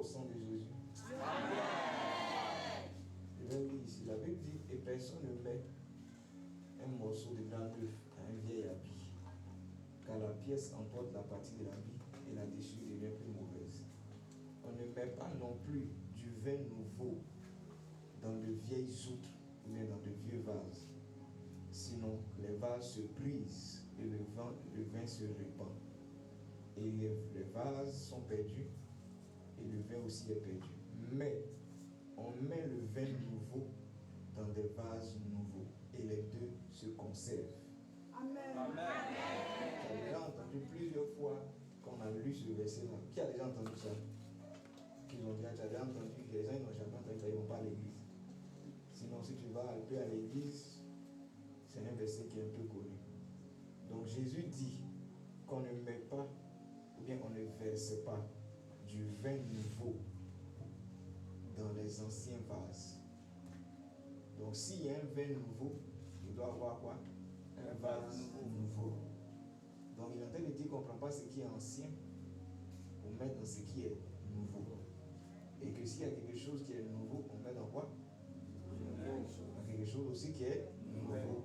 sang de Jésus. Amen. Je vais lire ici. La Bible dit, et personne ne met un morceau de blanc d'œuf à un vieil habit, car la pièce emporte la partie de l'habit et la déchirure devient plus mauvaise. On ne met pas non plus du vin nouveau dans de vieilles outres, mais dans de vieux vases. Sinon, les vases se brisent et le vin se répand. Et les vases sont perdus et le vin aussi est perdu. Mais on met le vin nouveau dans des vases nouveaux et les deux se conservent. Amen. Amen. J'ai déjà entendu plusieurs fois qu'on a lu ce verset-là. Qui a déjà entendu ça? Qu'ils ont déjà entendu, que les gens n'ont jamais entendu ça, ils ne vont pas à l'église. Sinon, si tu vas un peu à l'église, c'est un verset qui est un peu connu. Donc Jésus dit qu'on ne met pas, ou bien on ne verse pas du vin nouveau dans les anciens vases. Donc s'il y a un vin nouveau, il doit avoir quoi? Un vase nouveau. Donc il est en train de dire qu'on ne prend pas ce qui est ancien pour mettre dans ce qui est nouveau. Et que s'il y a quelque chose qui est nouveau, on met dans quoi? Dans quelque chose aussi qui est nouveau.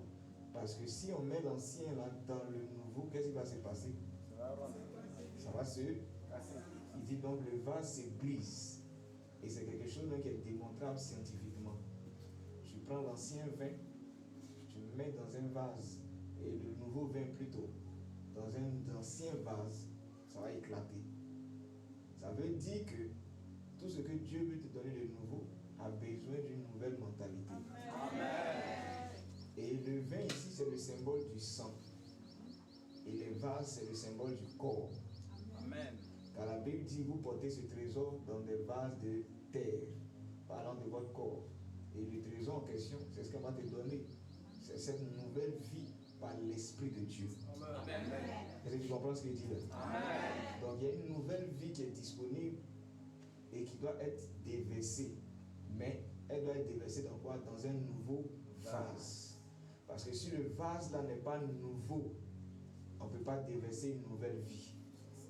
Parce que si on met l'ancien là dans le nouveau, qu'est-ce qui va se passer? Ça va se casser. Il dit donc le vase se brise. Et c'est quelque chose qui est démontrable scientifiquement. Tu prends l'ancien vin, tu le mets dans un vase, et le nouveau vin plutôt, dans un ancien vase, ça va éclater. Ça veut dire que tout ce que Dieu veut te donner de nouveau a besoin d'une nouvelle mentalité. Amen. Et le vin ici, c'est le symbole du sang. Et les vases, c'est le symbole du corps. Amen. Car la Bible dit, vous portez ce trésor dans des vases de terre, parlant de votre corps. Et le trésor en question, c'est ce qu'on va te donner. C'est cette nouvelle vie par l'Esprit de Dieu. Amen. Est-ce que tu comprends ce que je dis là? Amen. Donc il y a une nouvelle vie qui est disponible et qui doit être déversée. Mais elle doit être déversée dans quoi? Dans un nouveau vase. Parce que si le vase là n'est pas nouveau, on ne peut pas déverser une nouvelle vie.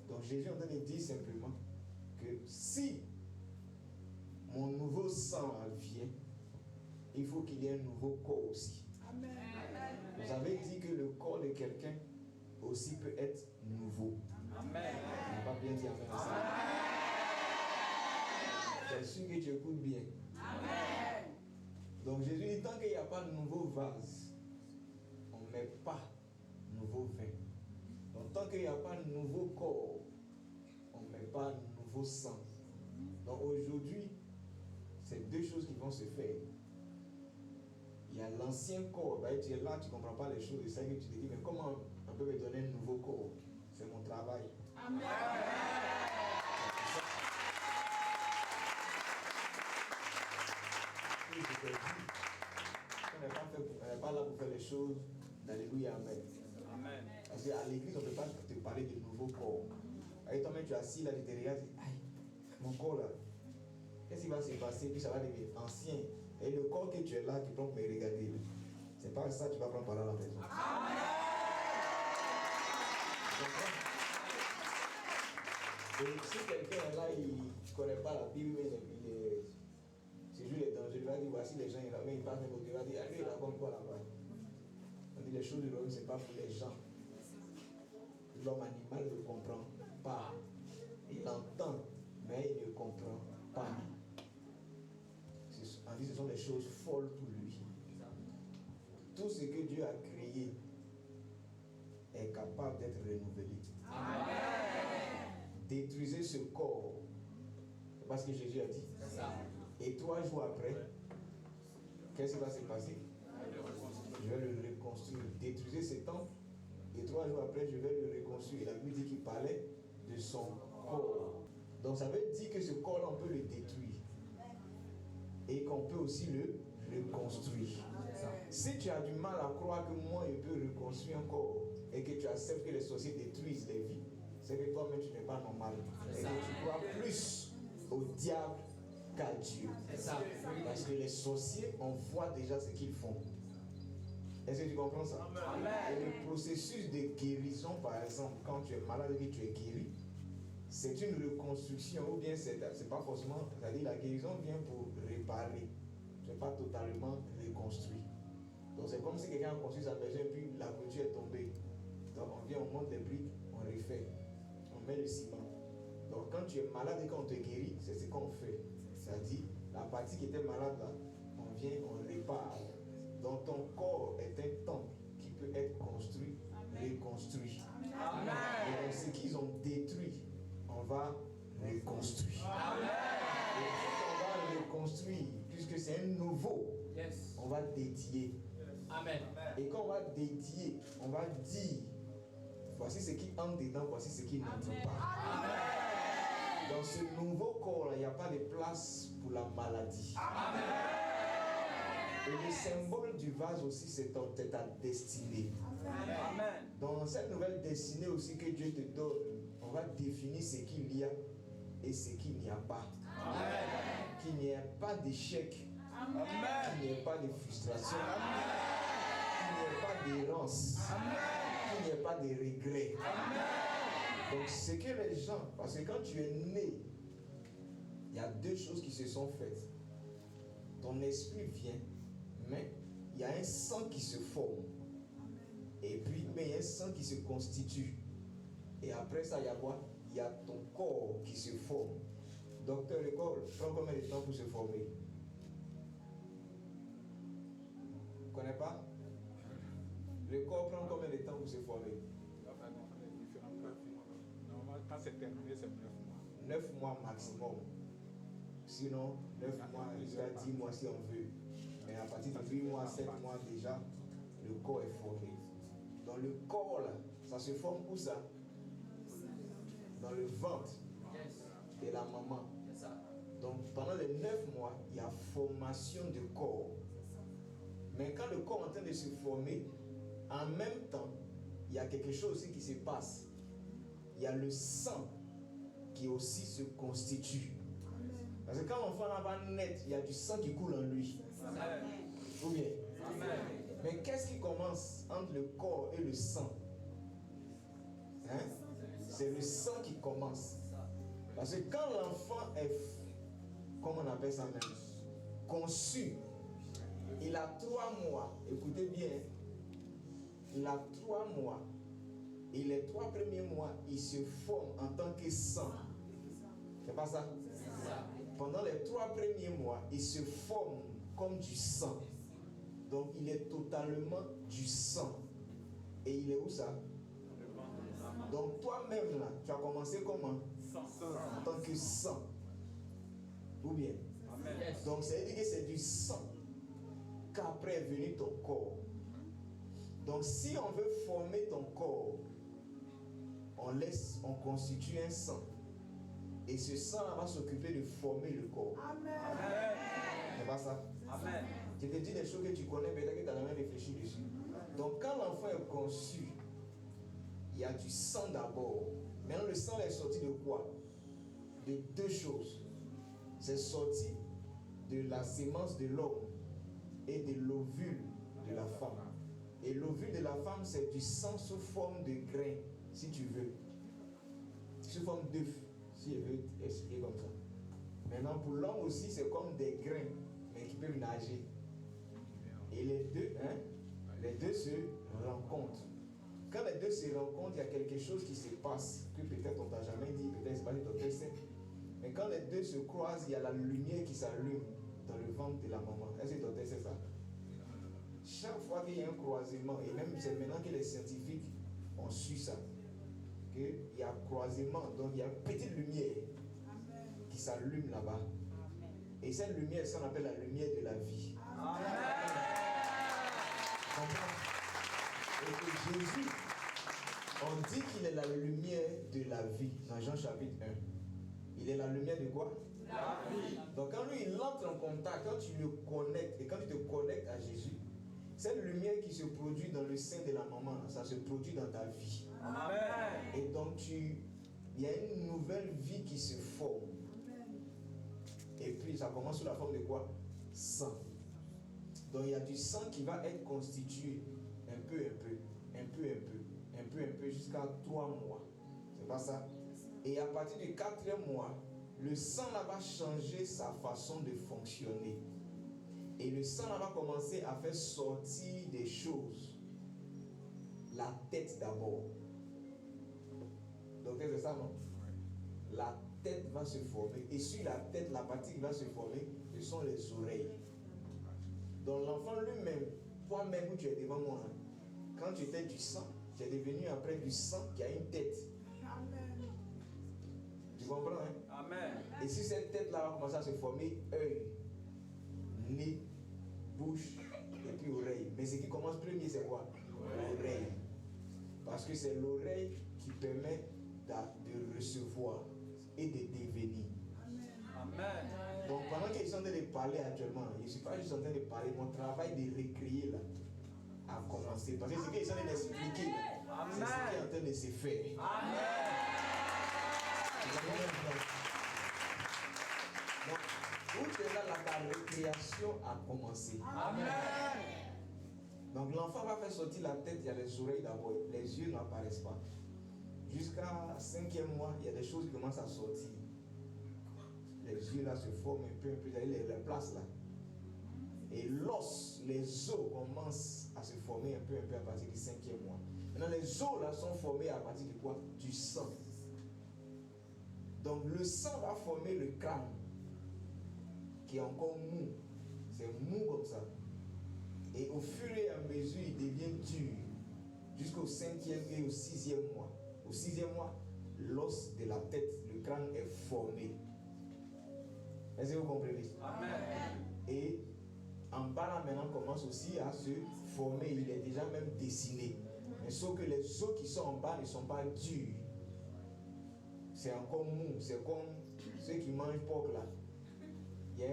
Donc Jésus est en train de dire simplement que si mon nouveau sang vient, il faut qu'il y ait un nouveau corps aussi. Amen. Vous avez dit que le corps de quelqu'un aussi peut être nouveau. Amen. On n'a pas bien dit amen. C'est sûr que tu écoutes bien. Amen. Donc Jésus dit, tant qu'il n'y a pas de nouveau vase, on ne met pas nouveau vin. Donc tant qu'il n'y a pas de nouveau corps, on ne met pas de nouveau sang. Donc aujourd'hui, c'est deux choses qui vont se faire. Il y a l'ancien corps, bah, tu es là, tu ne comprends pas les choses, et c'est que tu te dis, mais comment on peut me donner un nouveau corps? C'est mon travail. Amen. On n'est pas là pour faire les choses d'alléluia, amen. Amen. Parce qu'à l'église, on ne peut pas te parler de nouveau corps. Et toi-même, tu es assis là, tu te regardes, tu dis, aïe, mon corps là, qu'est-ce qui va se passer? Puis ça va devenir ancien. Et le corps que tu es là, qui prend pour me regarder, c'est pas ça que tu vas prendre par là à la maison. Amen. Et si quelqu'un est là, il ne connaît pas la Bible, c'est juste les dangers, il va dire, voici les gens, il passe de côté, il va dire, allez, il raconte quoi là-bas? On dit, les choses de l'homme, ce n'est pas pour les gens. L'homme animal ne comprend pas. Il entend, mais il ne comprend pas. On dit que ce sont des choses folles pour lui. Tout ce que Dieu a créé est capable d'être renouvelé. Amen. Détruisez ce corps. C'est pas ce que Jésus a dit. Et 3 jours après, qu'est-ce qui va se passer? Je vais le reconstruire. Détruisez ce temple. Et 3 jours après, je vais le reconstruire. La Bible dit qu'il parlait de son corps. Donc ça veut dire que ce corps-là, on peut le détruire. Et qu'on peut aussi le reconstruire. Si tu as du mal à croire que moi, je peux reconstruire un corps et que tu acceptes que les sorciers détruisent les vies, c'est que toi-même, tu n'es pas normal. Et que tu crois plus au diable qu'à Dieu. Parce que les sorciers, on voit déjà ce qu'ils font. Est-ce que tu comprends ça? Amen. Et le processus de guérison, par exemple, quand tu es malade et que tu es guéri, c'est une reconstruction ou bien c'est pas forcément, c'est-à-dire la guérison vient pour réparer, c'est pas totalement reconstruit. Donc c'est comme si quelqu'un a construit sa maison et puis la clôture est tombée. Donc on vient, on monte des briques, on refait, on met le ciment. Donc quand tu es malade et quand on te guérit, c'est ce qu'on fait. C'est-à-dire la partie qui était malade là, on vient, on répare. Donc ton corps est un temple qui peut être construit, reconstruit. Amen. Et donc ce qu'ils ont détruit, on va reconstruire. Amen. Et quand on va reconstruire, puisque c'est un nouveau, on va dédier. Amen. Et quand on va dédier, on va dire, voici ce qui entre dedans, voici ce qui n'entre pas. Amen. Dans ce nouveau corps, il n'y a pas de place pour la maladie. Amen. Et le symbole du vase aussi, c'est ta destinée. Amen. Dans cette nouvelle destinée aussi que Dieu te donne, on va définir ce qu'il y a et ce qu'il n'y a pas. Amen. Qu'il n'y ait pas d'échec, qu'il n'y ait pas de frustration, qu'il n'y ait pas d'errance, qu'il n'y ait pas de regret. Amen. Donc ce que les gens, parce que quand tu es né, il y a deux choses qui se sont faites. Ton esprit vient, mais il y a un sang qui se forme. Et puis, mais il y a un sang qui se constitue. Et après ça, il y a quoi? Il y a ton corps qui se forme. Docteur, le corps prend combien de temps pour se former? Vous ne connaissez pas? Le corps prend combien de temps pour se former? Normalement, quand c'est terminé, c'est 9 mois. 9 mois maximum. Sinon, 9 mois jusqu'à 10 mois si on veut. Mais à partir de 8 mois, 7 mois déjà, le corps est formé. Dans le corps, là, ça se forme où ça? Dans le ventre de la maman. Donc pendant les 9 mois, il y a formation de corps. Mais quand le corps est en train de se former, en même temps, il y a quelque chose aussi qui se passe. Il y a le sang qui aussi se constitue. Parce que quand l'enfant va naître, il y a du sang qui coule en lui. Amen. Ou bien? Amen. Mais qu'est-ce qui commence entre le corps et le sang? Hein? C'est le sang qui commence. Parce que quand l'enfant est, comment on appelle ça même, conçu, il a 3 mois. Écoutez bien, il a 3 mois. Et les 3 premiers mois, il se forme en tant que sang. C'est pas ça? C'est ça. Pendant les 3 premiers mois, il se forme comme du sang. Donc il est totalement du sang. Et il est où ça? Donc toi-même là, tu as commencé comment? En tant que sang. Ou bien? Amen. Donc ça veut dire que c'est du sang qu'après est venu ton corps. Donc si on veut former ton corps, on constitue un sang. Et ce sang va s'occuper de former le corps. Amen. C'est pas ça? Amen. Je te dis des choses que tu connais, peut-être que tu n'as jamais réfléchi dessus. Donc quand l'enfant est conçu, il y a du sang d'abord. Maintenant le sang est sorti de quoi? De 2 choses. C'est sorti de la sémence de l'homme et de l'ovule de la femme. Et l'ovule de la femme, c'est du sang sous forme de grain, si tu veux. Sous forme d'œuf, si je veux expliquer comme ça. Maintenant, pour l'homme aussi, c'est comme des grains, mais qui peuvent nager. Et les deux se rencontrent. Quand les deux se rencontrent, il y a quelque chose qui se passe, que peut-être on ne t'a jamais dit, peut-être c'est pas ton destin. Mais quand les deux se croisent, il y a la lumière qui s'allume dans le ventre de la maman. Est-ce que ton destin c'est ça? Chaque fois qu'il y a un croisement, et même c'est maintenant que les scientifiques ont su ça, qu'il y a un croisement, donc il y a une petite lumière qui s'allume là-bas. Et cette lumière, ça on appelle la lumière de la vie. Et que Jésus, on dit qu'il est la lumière de la vie, dans Jean chapitre 1. Il est la lumière de quoi? La vie. Donc quand lui il entre en contact, quand tu le connectes, et quand tu te connectes à Jésus, cette lumière qui se produit dans le sein de la maman, ça se produit dans ta vie. Amen. Et donc il y a une nouvelle vie qui se forme. Et puis ça commence sous la forme de quoi? Sang. Donc il y a du sang qui va être constitué un peu, jusqu'à 3 mois. C'est pas ça? Et à partir du 4e mois, le sang là va changer sa façon de fonctionner. Et le sang là va commencer à faire sortir des choses. La tête d'abord. Donc c'est ça, non? La tête va se former. Et sur la tête, la partie qui va se former, ce sont les oreilles. Donc l'enfant lui-même, toi-même où tu es devant moi, quand tu étais du sang, tu es devenu après du sang qui a une tête. Amen. Tu comprends, hein? Amen. Et si cette tête-là va commencer à se former, œil, nez, bouche et puis oreille. Mais ce qui commence premier, c'est quoi? L'oreille. Parce que c'est l'oreille qui permet de recevoir et de devenir. Amen. Donc pendant qu'ils sont en train de parler actuellement, je ne suis pas juste en train de parler, mon travail de recréer là a commencé. Parce que ce qu'ils sont en train d'expliquer, c'est ce qui est en train de se faire. Amen. Donc, où tu es là, ta récréation a commencé. Amen. Donc l'enfant va faire sortir la tête, il y a les oreilles d'abord, les yeux n'apparaissent pas. Jusqu'à 5e mois, il y a des choses qui commencent à sortir. Les yeux là se forment un peu, les places là. Et l'os, les os commencent à se former un peu à partir du 5e mois. Maintenant les os là sont formés à partir de quoi? Du sang. Donc le sang va former le crâne, qui est encore mou. C'est mou comme ça. Et au fur et à mesure, il devient dur. Jusqu'au 5e et au 6e mois. Au 6e mois, l'os de la tête, le crâne est formé. Est-ce que vous comprenez? Amen. Et en bas là maintenant commence aussi à se former. Il est déjà même dessiné. Mais sauf que les os qui sont en bas ne sont pas durs. C'est encore mou. C'est comme ceux qui mangent porc là. Il y a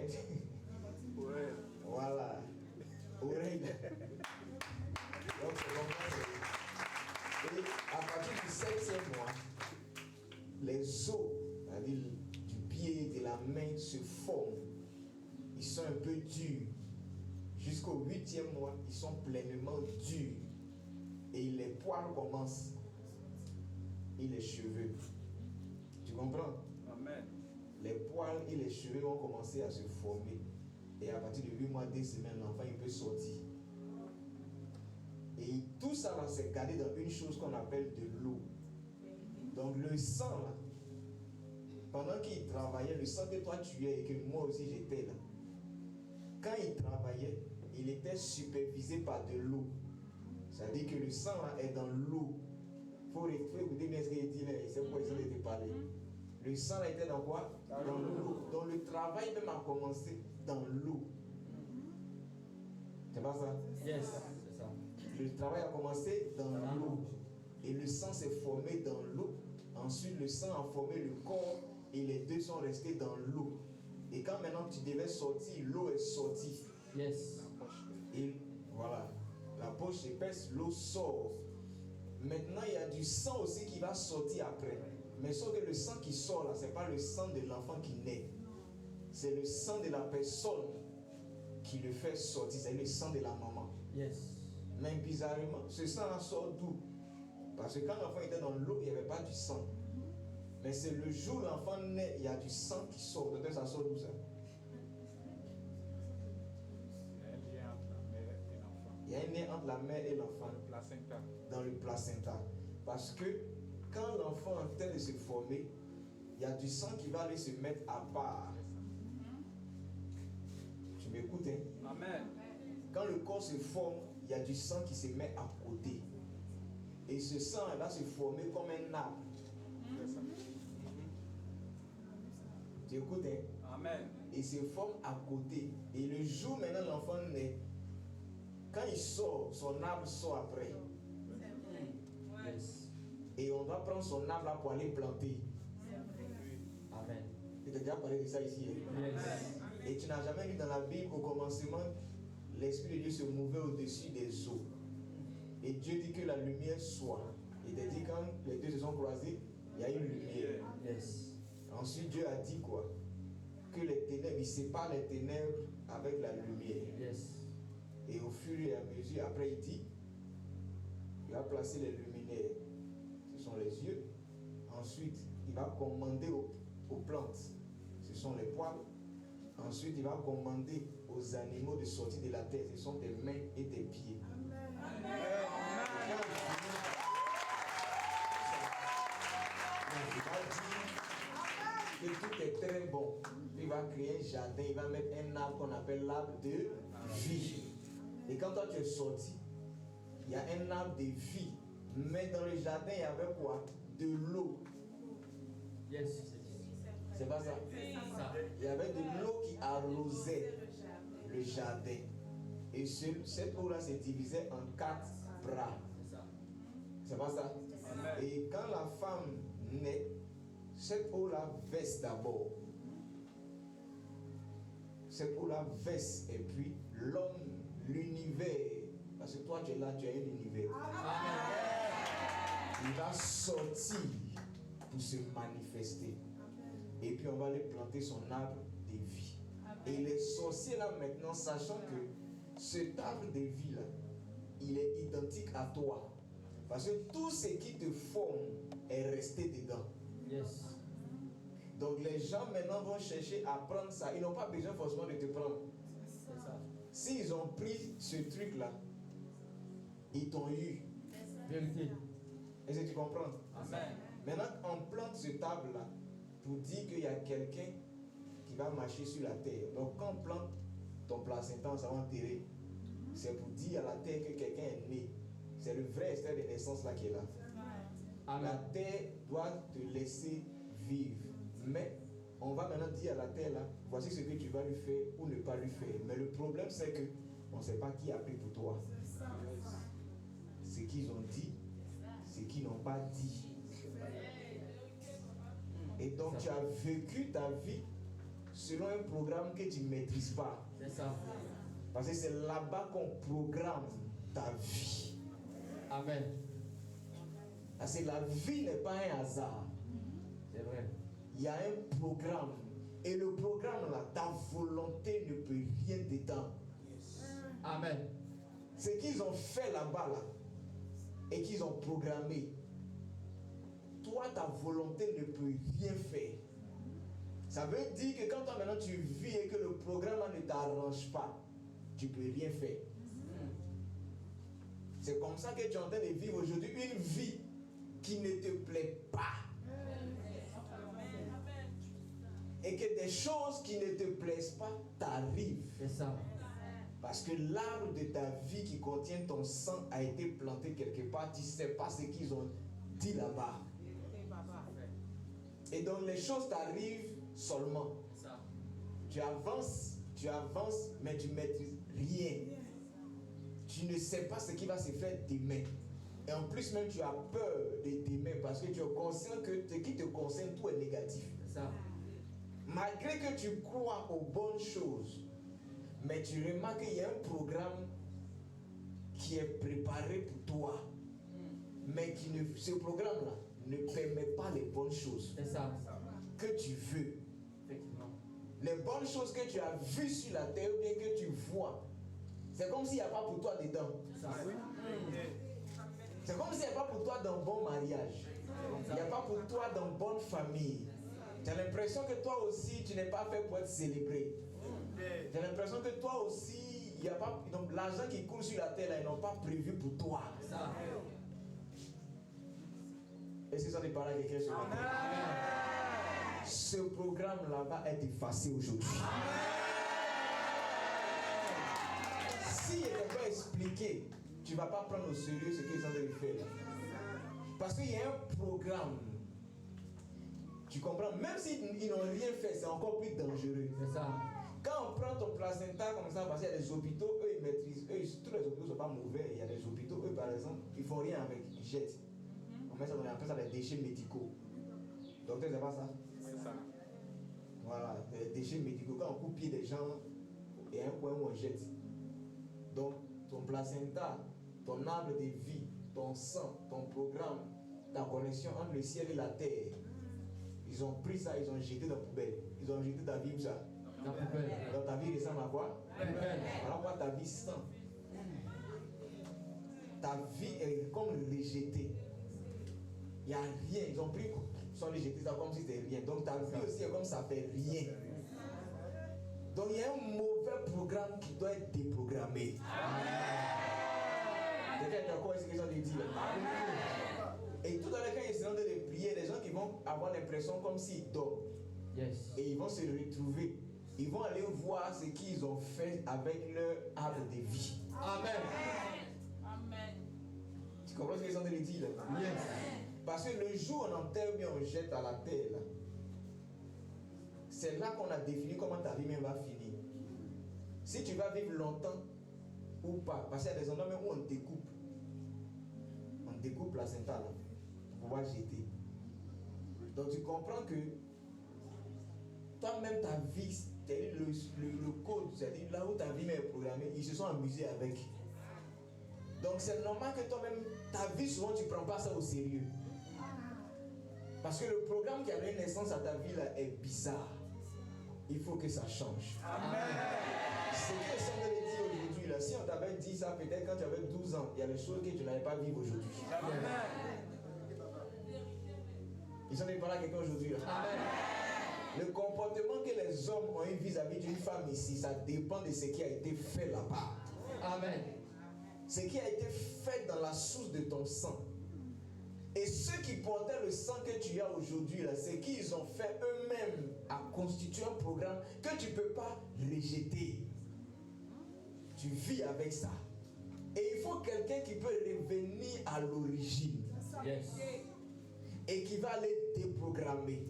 Ouais. Voilà. Oreille. Donc c'est comme ça. Et à partir du 7e mois, les os, c'est-à-dire du pied, de la main, se forment. Ils sont un peu durs. Jusqu'au 8e mois, ils sont pleinement durs. Et les poils commencent. Et les cheveux. Tu comprends? Amen. Les poils et les cheveux vont commencer à se former. Et à partir de 8 mois, 2 semaines, l'enfant il peut sortir. Et tout ça va se garder dans une chose qu'on appelle de l'eau. Donc le sang là, pendant qu'il travaillait, le sang que toi tu es et que moi aussi j'étais là, quand il travaillait, il était supervisé par de l'eau. C'est-à-dire que le sang là est dans l'eau. Il faut écouter bien ce qu'il dit là, c'est pourquoi ils ont été parlé. Le sang là était dans quoi? Dans l'eau. Donc le travail même a commencé dans l'eau. C'est pas ça? Yes, c'est ça. Le travail a commencé dans l'eau. Et le sang s'est formé dans l'eau. Ensuite, le sang a formé le corps et les deux sont restés dans l'eau. Et quand maintenant tu devais sortir, l'eau est sortie. Yes. Et voilà, la poche épaisse, l'eau sort. Maintenant, il y a du sang aussi qui va sortir après. Mais sauf que le sang qui sort là, ce n'est pas le sang de l'enfant qui naît. C'est le sang de la personne qui le fait sortir. C'est le sang de la maman. Yes. Mais bizarrement, ce sang sort d'où? Parce que quand l'enfant était dans l'eau, il n'y avait pas du sang. Mais c'est le jour où l'enfant naît, il y a du sang qui sort. Donc ça sort d'où ça? Il y a un lien entre la mère et l'enfant. Placenta. Dans le placenta. Parce que quand l'enfant est en train de se former, il y a du sang qui va aller se mettre à part. Tu m'écoutes, hein? Amen. Quand le corps se forme, il y a du sang qui se met à côté. Et ce sang va se former comme un arbre. Tu écoutes, hein? Amen. Il se forme à côté. Et le jour maintenant l'enfant naît, quand il sort, son arbre sort après. Yes. Et on doit prendre son arbre là pour aller planter. Amen. Tu t'as déjà parlé de ça ici. Hein? Yes. Et tu n'as jamais lu dans la Bible qu'au commencement, l'Esprit de Dieu se mouvait au-dessus des eaux. Et Dieu dit que la lumière soit. Il a dit quand les deux se sont croisés, il y a une lumière. Yes. Ensuite Dieu a dit quoi? Que les ténèbres, il sépare les ténèbres avec la lumière. Yes. Et au fur et à mesure, après il dit, il va placer les luminaires. Ce sont les yeux. Ensuite, il va commander aux plantes. Ce sont les poils. Ensuite, il va commander aux animaux de sortir de la terre. Ce sont des mains et des pieds. Il va dire que tout est très bon. Il va créer un jardin. Il va mettre un arbre qu'on appelle l'arbre de vie. Et quand toi tu es sorti, il y a un arbre de vie. Mais dans le jardin, il y avait quoi? De l'eau. Yes. C'est pas ça? Il y avait de l'eau qui arrosait le jardin. Et cette eau-là se divisait en 4 bras. C'est pas ça? Et quand la femme naît, cette eau-là verse d'abord. Cette eau-là verse. Et puis l'homme, l'univers. Parce que toi tu es là, tu as un univers. Il va sortir pour se manifester. Et puis on va lui planter son arbre de vie. Et les sorciers là maintenant, sachant que cet arbre de vie là, il est identique à toi. Parce que tout ce qui te forme est resté dedans. Yes. Donc les gens maintenant vont chercher à prendre ça. Ils n'ont pas besoin forcément de te prendre. C'est ça. S'ils ont pris ce truc là, ils t'ont eu. Vérité. Est-ce que tu comprends? Amen. Maintenant, on plante ce arbre là pour dire qu'il y a quelqu'un qui va marcher sur la terre. Donc quand on plante ton placenta, ça va enterrer. C'est pour dire à la terre que quelqu'un est né. C'est le vrai extrait de naissance là qui est là. Amen. La terre doit te laisser vivre. Mais on va maintenant dire à la terre là, voici ce que tu vas lui faire ou ne pas lui faire. Mais le problème c'est que on ne sait pas qui a pris pour toi. Ce qu'ils ont dit, ce qu'ils n'ont pas dit. Et donc tu as vécu ta vie selon un programme que tu ne maîtrises pas. C'est ça. Parce que c'est là-bas qu'on programme ta vie. Amen. Parce que la vie n'est pas un hasard. C'est vrai. Il y a un programme. Et le programme là, ta volonté ne peut rien dedans. Amen. Ce qu'ils ont fait là-bas là, et qu'ils ont programmé, toi ta volonté ne peut rien faire. Ça veut dire que quand toi maintenant tu vis et que le programme ne t'arrange pas, tu ne peux rien faire. C'est comme ça que tu es en train de vivre aujourd'hui une vie qui ne te plaît pas. Et que des choses qui ne te plaisent pas t'arrivent. C'est ça. Parce que l'arbre de ta vie qui contient ton sang a été planté quelque part. Tu ne sais pas ce qu'ils ont dit là-bas. Et donc les choses t'arrivent seulement. Tu avances, mais tu ne maîtrises rien. Tu ne sais pas ce qui va se faire demain. Et en plus même tu as peur de demain parce que tu es conscient que ce qui te concerne, tout est négatif. C'est ça. Malgré que tu crois aux bonnes choses, mais tu remarques qu'il y a un programme qui est préparé pour toi, mais ce programme-là ne permet pas les bonnes choses C'est ça. que tu veux. Effectivement. Les bonnes choses que tu as vues sur la terre ou bien que tu vois, c'est comme s'il n'y a pas pour toi dedans. C'est ça. C'est comme s'il n'y a pas pour toi dans bon mariage. Il n'y a pas pour toi dans bonne famille. Tu as l'impression que toi aussi, tu n'es pas fait pour être célébré. Tu as l'impression que toi aussi, il n'y a pas. Donc l'argent qui coule sur la terre, là, ils n'ont pas prévu pour toi. C'est ça. Est-ce que ça n'est pas là quelqu'un sur la terre? Ce programme-là va être effacé aujourd'hui. Si il n'est pas expliqué, tu ne vas pas prendre au sérieux ce qu'ils sont en train de faire. Parce qu'il y a un programme. Tu comprends? Même s'ils n'ont rien fait, c'est encore plus dangereux. C'est ça. Quand on prend ton placenta comme ça, parce qu'il y a des hôpitaux, eux ils maîtrisent. Tous les hôpitaux ne sont pas mauvais. Il y a des hôpitaux, eux par exemple, ils ne font rien avec, ils jettent. On appelle ça des déchets médicaux. Docteur, c'est pas ça? C'est ça. Voilà, des déchets médicaux. Quand on coupe pied des gens, il y a un point où on jette. Donc, ton placenta, ton arbre de vie, ton sang, ton programme, ta connexion entre le ciel et la terre, ils ont pris ça, ils ont jeté dans la poubelle. Ils ont jeté ta vie où ça? La poubelle. Donc ta vie ressemble à quoi? Poubelle. Voilà quoi ta vie sent. Ta vie est comme rejetée. Il n'y a rien. Ils ont pris sont allés jeter ça comme si c'était rien. Donc ta vie aussi est comme ça fait rien. Donc il y a un mauvais programme qui doit être déprogrammé. Quelqu'un est d'accord avec ce que les gens disent là? Et tout à l'heure quand ils se rendent de prier, les gens qui vont avoir l'impression comme s'ils dorment. Yes. Et ils vont se retrouver. Ils vont aller voir ce qu'ils ont fait avec leur arbre de vie. Amen. Amen. Tu comprends ce qu'ils sont en train de dire là? Yes. Parce que le jour où on enterre ou bien on jette à la terre, là, c'est là qu'on a défini comment ta vie même va finir. Si tu vas vivre longtemps ou pas. Parce qu'il y a des endroits même où on découpe. On découpe la placenta là, pour pouvoir jeter. Donc tu comprends que toi-même ta vie, c'est-à-dire le code, c'est-à-dire là où ta vie même est programmée, ils se sont amusés avec. Donc c'est normal que toi-même, ta vie souvent tu ne prends pas ça au sérieux. Parce que le programme qui a donné naissance à ta vie là est bizarre. Il faut que ça change. Amen. Ce que le Seigneur te dit aujourd'hui là, si on t'avait dit ça peut-être quand tu avais 12 ans, il y a des choses que tu n'allais pas vivre aujourd'hui. Amen. Ils sont pas là quelqu'un aujourd'hui là. Amen. Le comportement que les hommes ont eu vis-à-vis d'une femme ici, ça dépend de ce qui a été fait là-bas. Amen. Ce qui a été fait dans la source de ton sang. Et ceux qui portaient le sang que tu as aujourd'hui, là, c'est qu'ils ont fait eux-mêmes à constituer un programme que tu ne peux pas rejeter. Tu vis avec ça. Et il faut quelqu'un qui peut revenir à l'origine. Yes. Et qui va aller déprogrammer.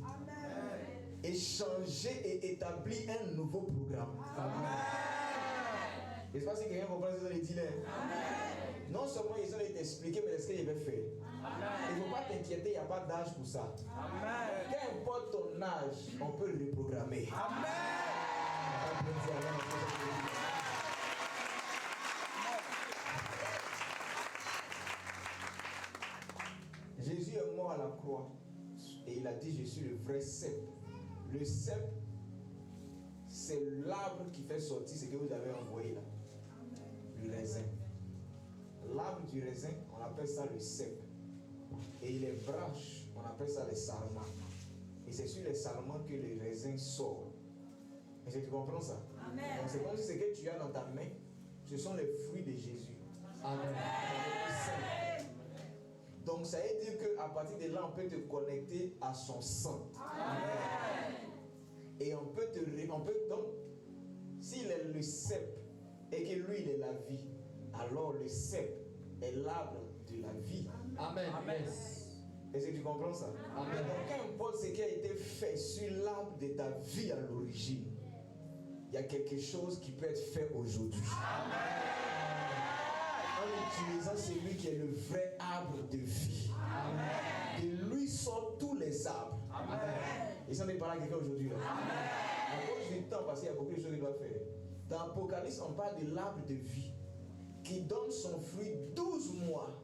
Et changer et établir un nouveau programme. Est-ce que quelqu'un comprend ce que je dis là? Non seulement ils ont été expliqués, mais est-ce qu'il va faire? Il ne faut pas t'inquiéter, il n'y a pas d'âge pour ça. Amen. Qu'importe ton âge, on peut le reprogrammer. Jésus est mort à la croix et il a dit je suis le vrai cep. Le cep, c'est l'arbre qui fait sortir ce que vous avez envoyé là. Le raisin. L'arbre du raisin, on appelle ça le cep. Et les branches, on appelle ça les sarments. Et c'est sur les sarments que le raisin sort. Est-ce que tu comprends ça? Amen. Donc c'est comme si ce que tu as dans ta main, ce sont les fruits de Jésus. Amen. Donc ça veut dire qu'à partir de là, on peut te connecter à son sang. Amen. Et on peut donc, s'il est le cep et que lui il est la vie, alors le cep est l'arbre de la vie. Amen. Amen. Yes. Est-ce que tu comprends ça? Amen. Donc qu'importe ce qui a été fait sur l'arbre de ta vie à l'origine, il y a quelque chose qui peut être fait aujourd'hui. En utilisant celui qui est le vrai arbre de vie. Amen. De lui sortent tous les arbres. Amen. Et ça n'est pas là quelqu'un aujourd'hui. À cause du temps, parce qu'il y a beaucoup de choses qu'il doit faire. Dans l'Apocalypse, on parle de l'arbre de vie qui donne son fruit 12 mois,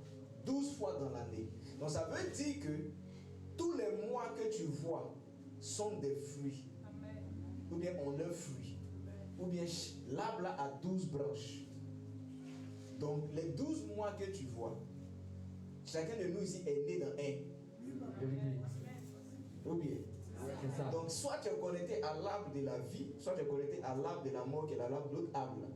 12 fois dans l'année. Donc ça veut dire que tous les mois que tu vois sont des fruits. Amen. Ou bien on a un fruit. Ou bien l'arbre là a 12 branches. Donc les 12 mois que tu vois, chacun de nous ici est né dans un. Ou bien. C'est ça. Donc soit tu es connecté à l'arbre de la vie, soit tu es connecté à l'arbre de la mort qui est l'arbre de l'autre arbre là.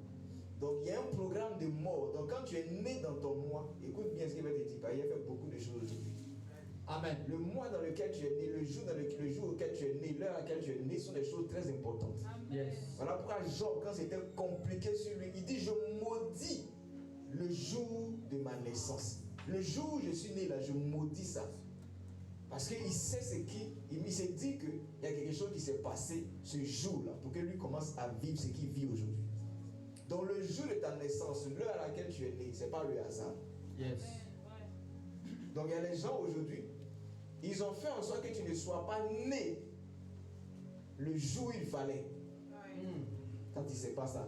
Donc il y a un programme de mort. Donc quand tu es né dans ton mois, écoute bien ce qu'il va te dire, il a fait beaucoup de choses aujourd'hui. Amen. Le mois dans lequel tu es né, le jour auquel tu es né, l'heure à laquelle tu es né sont des choses très importantes. Yes. Voilà pourquoi Job, quand c'était compliqué sur lui, il dit je maudis le jour de ma naissance. Le jour où je suis né là, je maudis ça. Parce qu'il sait il s'est dit qu'il y a quelque chose qui s'est passé ce jour-là pour que lui commence à vivre ce qu'il vit aujourd'hui. Donc le jour de ta naissance, l'heure à laquelle tu es né, ce n'est pas le hasard. Yes. Donc il y a des gens aujourd'hui, ils ont fait en sorte que tu ne sois pas né le jour où il fallait. Quand il ne sait pas ça.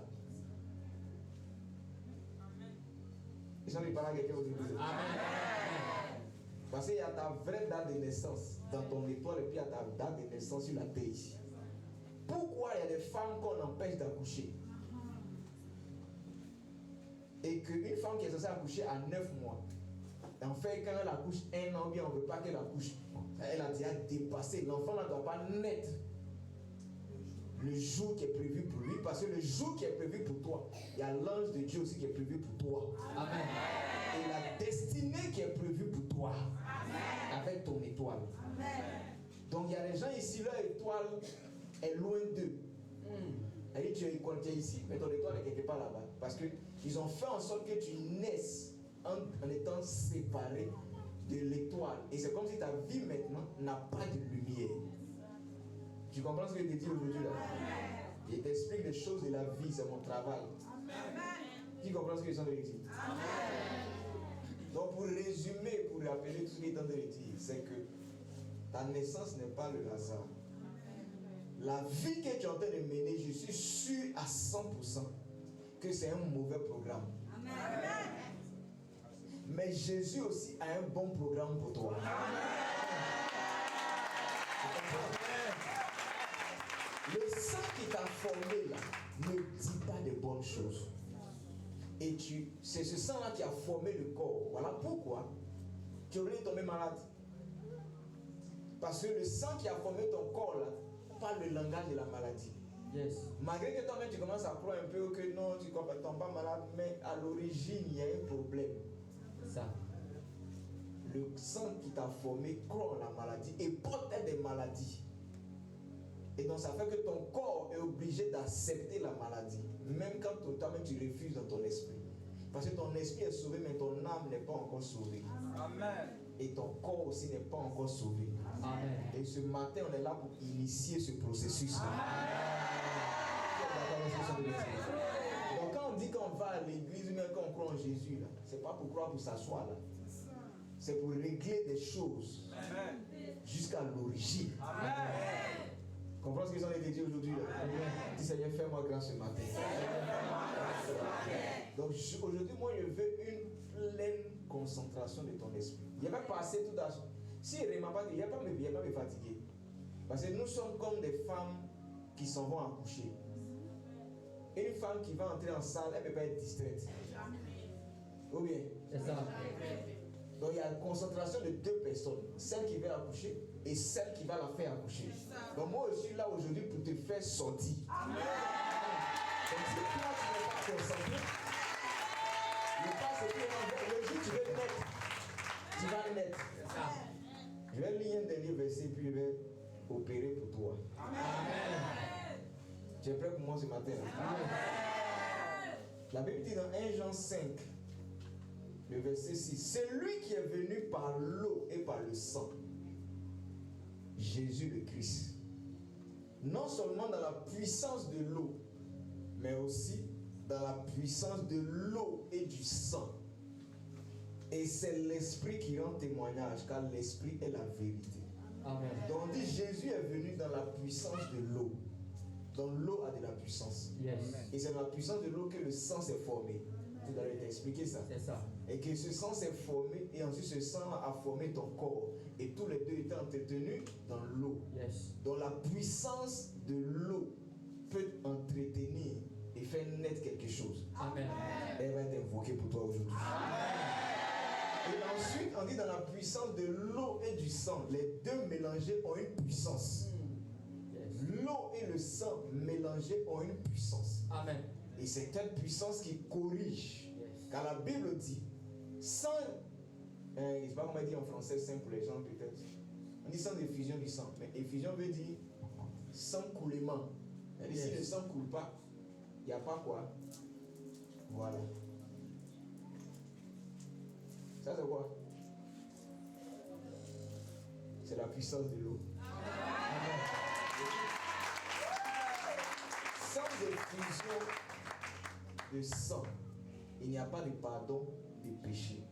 Et j'en ai parlé à quelqu'un aujourd'hui. Amen. Parce qu'il y a ta vraie date de naissance dans ton étoile et puis il y a ta date de naissance sur la terre ici. Pourquoi il y a des femmes qu'on empêche d'accoucher? Et qu'une femme qui est censée accoucher à 9 mois, En fait, quand elle accouche 1 an, bien on ne veut pas qu'elle accouche. Elle a déjà dépassé. L'enfant ne doit pas naître le jour qui est prévu pour lui, parce que le jour qui est prévu pour toi, il y a l'ange de Dieu aussi qui est prévu pour toi. Amen. Et la destinée qui est prévue pour toi, avec ton étoile. Donc il y a des gens ici, leur étoile est loin d'eux. Et tu es ici, mais ton étoile est quelque part là-bas. Parce qu'ils ont fait en sorte que tu naisses en étant séparé de l'étoile. Et c'est comme si ta vie maintenant n'a pas de lumière. Tu comprends ce que je te dis aujourd'hui là? Je t'explique les choses de la vie, c'est mon travail. Qui comprend ce que je suis en train de dire? Donc pour résumer, pour rappeler tout ce que je suis en train de dire, c'est que ta naissance n'est pas le hasard. La vie que tu es en train de mener, je suis sûr à 100% que c'est un mauvais programme. Mais Jésus aussi a un bon programme pour toi. Le sang qui t'a formé là ne dit pas de bonnes choses. Et c'est ce sang-là qui a formé le corps. Voilà pourquoi tu aurais tombé malade. Parce que le sang qui a formé ton corps là parle le langage de la maladie. Yes. Malgré que toi-même tu commences à croire un peu que non, tu ne tombes pas malade, mais à l'origine il y a un problème. Ça. Le sang qui t'a formé croit en la maladie et porte des maladies. Et donc ça fait que ton corps est obligé d'accepter la maladie, même quand toi-même tu refuses dans ton esprit. Parce que ton esprit est sauvé, mais ton âme n'est pas encore sauvée. Amen. Et ton corps aussi n'est pas encore sauvé. Amen. Et ce matin, on est là pour initier ce processus. Donc quand on dit qu'on va à l'église, ou même quand on croit en Jésus, c'est pas pour croire pour s'asseoir là. C'est pour régler des choses jusqu'à l'origine. Amen. Comprends ce qu'ils ont dit aujourd'hui là? Dis Seigneur, fais-moi grâce ce matin. Donc aujourd'hui, moi je veux une pleine concentration de ton esprit. Il n'y a pas passé tout d'argent. Si il ne m'a pas dit, il n'y a pas me fatiguer. Parce que nous sommes comme des femmes qui s'en vont accoucher. Une femme qui va entrer en salle, elle ne peut pas être distraite. Ou bien? C'est ça. Donc il y a une concentration de 2 personnes. Celle qui va accoucher et celle qui va la faire accoucher. Donc moi je suis là aujourd'hui pour te faire sortir. Amen. Donc si toi tu n'es pas concentré, le jour tu veux naître, tu vas naître. Je vais lire un dernier verset puis je vais opérer pour toi. Amen. Tu es prêt pour moi ce matin? Amen. La Bible dit dans 1 Jean 5, le verset 6, c'est lui qui est venu par l'eau et par le sang, Jésus le Christ. Non seulement dans la puissance de l'eau, mais aussi dans la puissance de l'eau et du sang. Et c'est l'esprit qui rend témoignage, car l'esprit est la vérité. Amen. Donc on dit Jésus est venu dans la puissance de l'eau. Donc l'eau a de la puissance. Yes. Et c'est dans la puissance de l'eau que le sang s'est formé. Tu dois t'expliquer ça. C'est ça. Et que ce sang s'est formé, et ensuite ce sang a formé ton corps. Et tous les deux étaient entretenus dans l'eau. Yes. Donc la puissance de l'eau peut entretenir et faire naître quelque chose. Amen. Elle va être invoquée pour toi aujourd'hui. Et ensuite, on dit dans la puissance de l'eau et du sang, les deux mélangés ont une puissance. Yes. L'eau et le sang mélangés ont une puissance. Amen. Et c'est cette puissance qui corrige. Yes. Car la Bible dit, sans, je ne sais pas comment on dit en français, saint pour les gens peut-être. On dit sans effusion du sang. Mais effusion veut dire sans coulement. Et si le sang ne coule pas, il n'y a pas quoi. Voilà. Ça c'est quoi? C'est la puissance de l'eau. Sans effusion de sang, il n'y a pas de pardon de péché.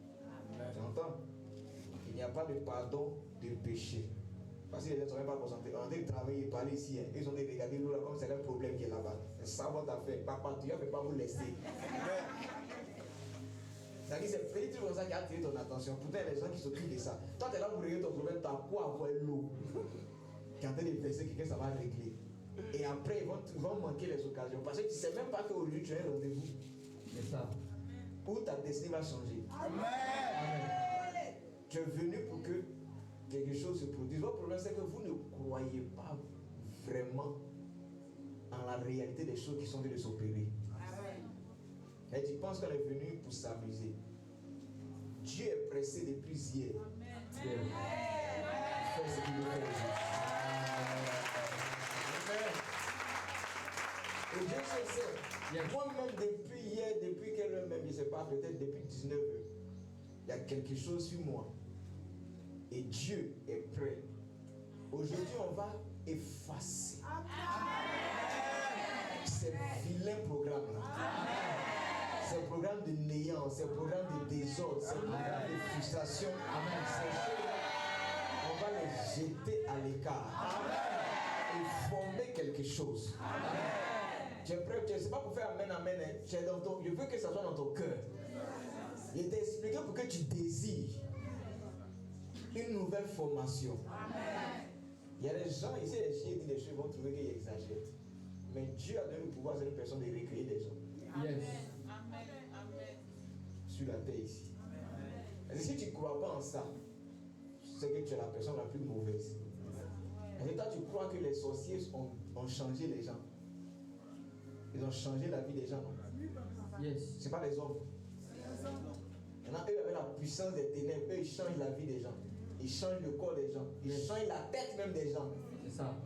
Tu entends? Il n'y a pas de pardon de péché. Parce que les gens ne sont même pas concentrés. On est travailler et parler ici. Ils ont regardé l'eau là comme c'est un problème qui est là-bas. C'est ça votre affaire. Papa, tu ne peux pas vous laisser. C'est-à-dire c'est petit truc comme ça qui a attiré ton attention. Pourtant, les gens qui s'occupent de ça. Toi, tu es là pour régler ton problème. Tu as quoi avoir l'eau qui est en train de verser quelqu'un, ça va régler. Et après, ils vont manquer les occasions. Parce que tu ne sais même pas qu'aujourd'hui, tu as un rendez-vous. C'est ça. Où ta destinée va changer. Amen. Tu es venu pour que quelque chose se produise. Votre problème, c'est que vous ne croyez pas vraiment en la réalité des choses qui sont venues de s'opérer. Et tu penses qu'elle est venue pour s'amuser. Dieu est pressé depuis hier. Fais ce qu'il veut faire aujourd'hui. Et Dieu sait. Moi-même, depuis hier, depuis quelle heure même, je ne sais pas, peut-être depuis 19 heures, il y a quelque chose sur moi. Et Dieu est prêt. Aujourd'hui, on va effacer ces vilains programmes-là. Ces programmes de néant, ces programmes de désordre, ces programmes de frustration. Ces choses-là, on va les jeter à l'écart. Et former quelque chose. Tu es prêt? Ce n'est pas pour faire amen, amen. Je veux que ça soit dans ton cœur. Je t'ai expliqué pour que tu désires une nouvelle formation. Il y a des gens, ici, les chiens disent des choses, vont trouver qu'ils exagèrent. Mais Dieu a donné le pouvoir à une personne de recréer des gens. Amen. Amen. Sur la terre ici. Et si tu ne crois pas en ça, c'est que tu es la personne la plus mauvaise. Et toi, tu crois que les sorciers ont changé les gens. Ils ont changé la vie des gens, non? Ce n'est pas les hommes. Maintenant, eux, avec la puissance des ténèbres, eux, ils changent la vie des gens. Ils changent le corps des gens. Ils changent la tête même des gens. C'est ça.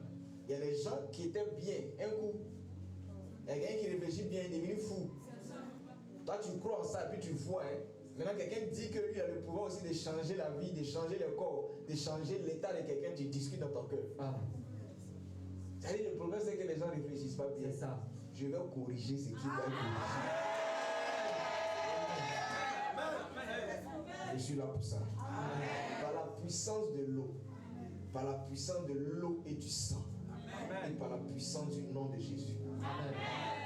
Il y a des gens qui étaient bien, un coup. Il y a quelqu'un qui réfléchit bien, il est devenu fou. Toi, tu crois en ça, et puis tu vois. Maintenant, quelqu'un dit que lui a le pouvoir aussi de changer la vie, de changer le corps, de changer l'état de quelqu'un, tu discutes dans ton cœur. C'est-à-dire, le problème, c'est que les gens ne réfléchissent pas bien. C'est ça. Je vais corriger ce qui doit être corrigé. Je suis là pour ça. Par la puissance de l'eau, par la puissance de l'eau et du sang, et par la puissance du nom de Jésus,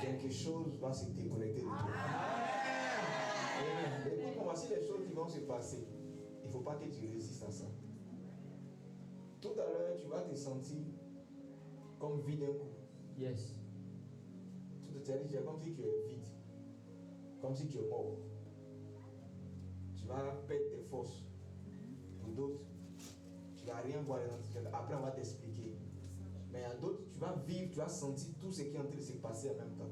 quelque chose va se déconnecter de toi. Écoute, voici les choses qui vont se passer. Il ne faut pas que tu résistes à ça. Tout à l'heure, tu vas te sentir comme vide un coup. Yes. C'est comme si tu es vide, comme si tu es mort. Tu vas perdre tes forces. Pour d'autres, tu ne vas rien voir. Après, on va t'expliquer. Mais il y a d'autres, tu vas vivre, tu vas sentir tout ce qui est en train de se passer en même temps.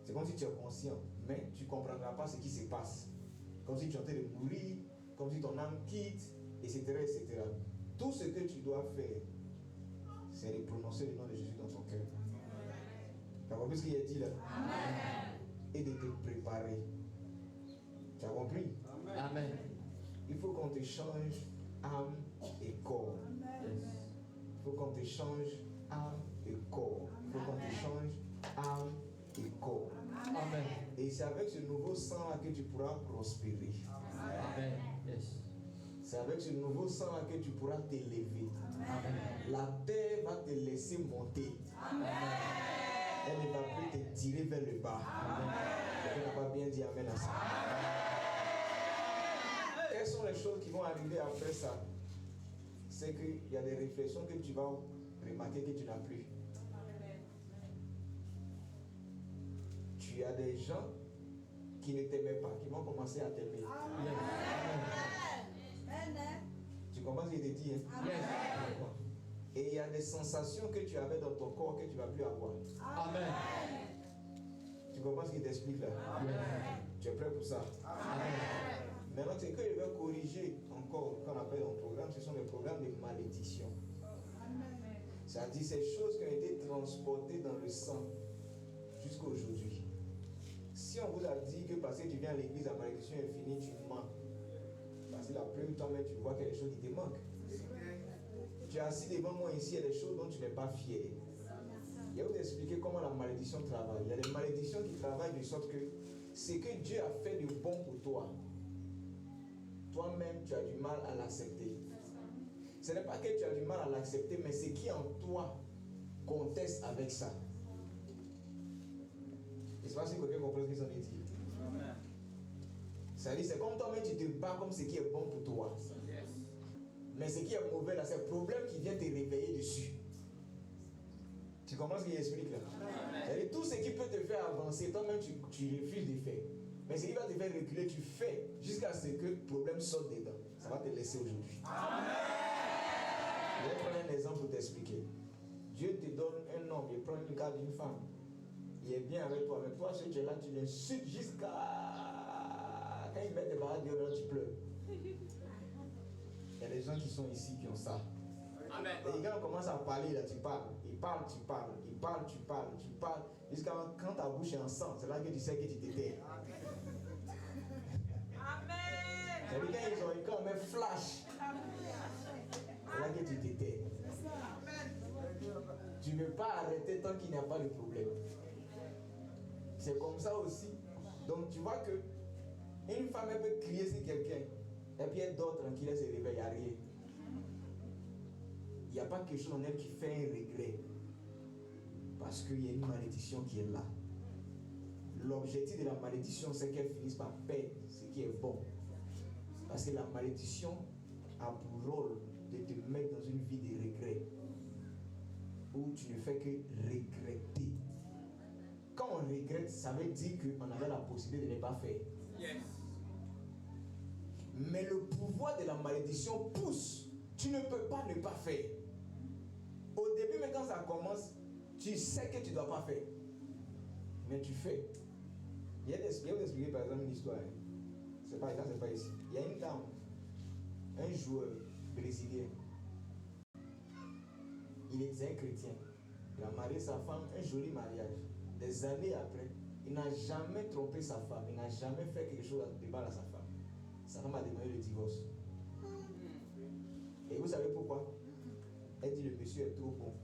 C'est comme si tu es conscient, mais tu ne comprendras pas ce qui se passe. Comme si tu es en train de mourir, comme si ton âme quitte, etc., etc. Tout ce que tu dois faire, c'est de prononcer le nom de Jésus dans ton cœur. Tu as compris ce qu'il a dit là? Amen. Et de te préparer. Tu as compris? Amen. Il faut qu'on te change âme et corps. Yes. Il faut qu'on te change âme et corps. Il faut qu'on te change âme et corps. Amen. Et c'est avec ce nouveau sang-là que tu pourras prospérer. Amen. Yes. C'est avec ce nouveau sang-là que tu pourras t'élever. Amen. La terre va te laisser monter. Amen. Elle ne va plus te tirer vers le bas. Elle n'a pas bien dit amen à ça. Quelles sont les choses qui vont arriver après ça? C'est qu'il y a des réflexions que tu vas remarquer que tu n'as plus. Tu as des gens qui ne t'aimaient pas, qui vont commencer à t'aimer. Tu comprends ce que je te dis? Et il y a des sensations que tu avais dans ton corps que tu ne vas plus avoir. Amen. Tu comprends ce qu'il t'explique là? Amen. Tu es prêt pour ça? Amen. Maintenant, ce que je vais corriger encore, qu'on appelle un programme, ce sont les programmes de malédiction. C'est-à-dire ces choses qui ont été transportées dans le sang jusqu'à aujourd'hui. Si on vous a dit que parce que tu viens à l'église, la malédiction est finie, tu mens. Parce que la preuve, toi-même, tu vois qu'il y a des choses qui te manquent. Tu es assis devant moi ici, il y a des choses dont tu n'es pas fier. Je vais vous expliquer comment la malédiction travaille. Il y a des malédictions qui travaillent de sorte que ce que Dieu a fait de bon pour toi, toi-même, tu as du mal à l'accepter. Ce n'est pas que tu as du mal à l'accepter, mais ce qui en toi conteste avec ça. Je ne sais pas si quelqu'un comprend ce qu'ils ont dit. C'est-à-dire, c'est comme toi-même, tu te bats comme ce qui est bon pour toi. Mais ce qui est mauvais là, c'est le problème qui vient te réveiller dessus. Tu comprends ce qu'il explique là? C'est-à-dire, tout ce qui peut te faire avancer, toi-même, tu refuses de faire. Mais ce qui va te faire reculer, tu fais jusqu'à ce que le problème sorte dedans. Ça va te laisser aujourd'hui. Je vais prendre un exemple pour t'expliquer. Dieu te donne un homme, il prend une carte d'une femme. Il est bien avec toi, mais toi, ce que tu es là, tu l'insultes jusqu'à... Quand il met tes barres dehors, tu pleures. Il y a des gens qui sont ici qui ont ça. Amen. Et quand on commence à parler, là, tu parles. Il parle, tu parles. Il parle, tu parles. Tu parles. Jusqu'à quand ta bouche est en sang, c'est là que tu sais que tu t'étais. Amen. C'est-à-dire quand on met flash, c'est là que tu t'étais. Tu ne peux pas arrêter tant qu'il n'y a pas de problème. C'est comme ça aussi. Donc tu vois que une femme elle peut crier sur quelqu'un et puis elle dort tranquille, elle se réveille, il n'y a rien. Il n'y a pas quelque chose en elle qui fait un regret. Parce qu'il y a une malédiction qui est là. L'objectif de la malédiction, c'est qu'elle finisse par perdre ce qui est bon. Parce que la malédiction a pour rôle de te mettre dans une vie de regret. Où tu ne fais que regretter. Quand on regrette, ça veut dire qu'on avait la possibilité de ne pas faire. Yes. Mais le pouvoir de la malédiction pousse. Tu ne peux pas ne pas faire. Au début, mais quand ça commence, tu sais que tu ne dois pas faire. Mais tu fais. Je vais vous expliquer par exemple une histoire. C'est pas ici. Il y a une dame, un joueur brésilien. Il était un chrétien. Il a marié sa femme, un joli mariage. Des années après, il n'a jamais trompé sa femme. Il n'a jamais fait quelque chose de mal à sa femme. Sa femme a demandé le divorce. Et vous savez pourquoi? Elle dit le monsieur est trop bon.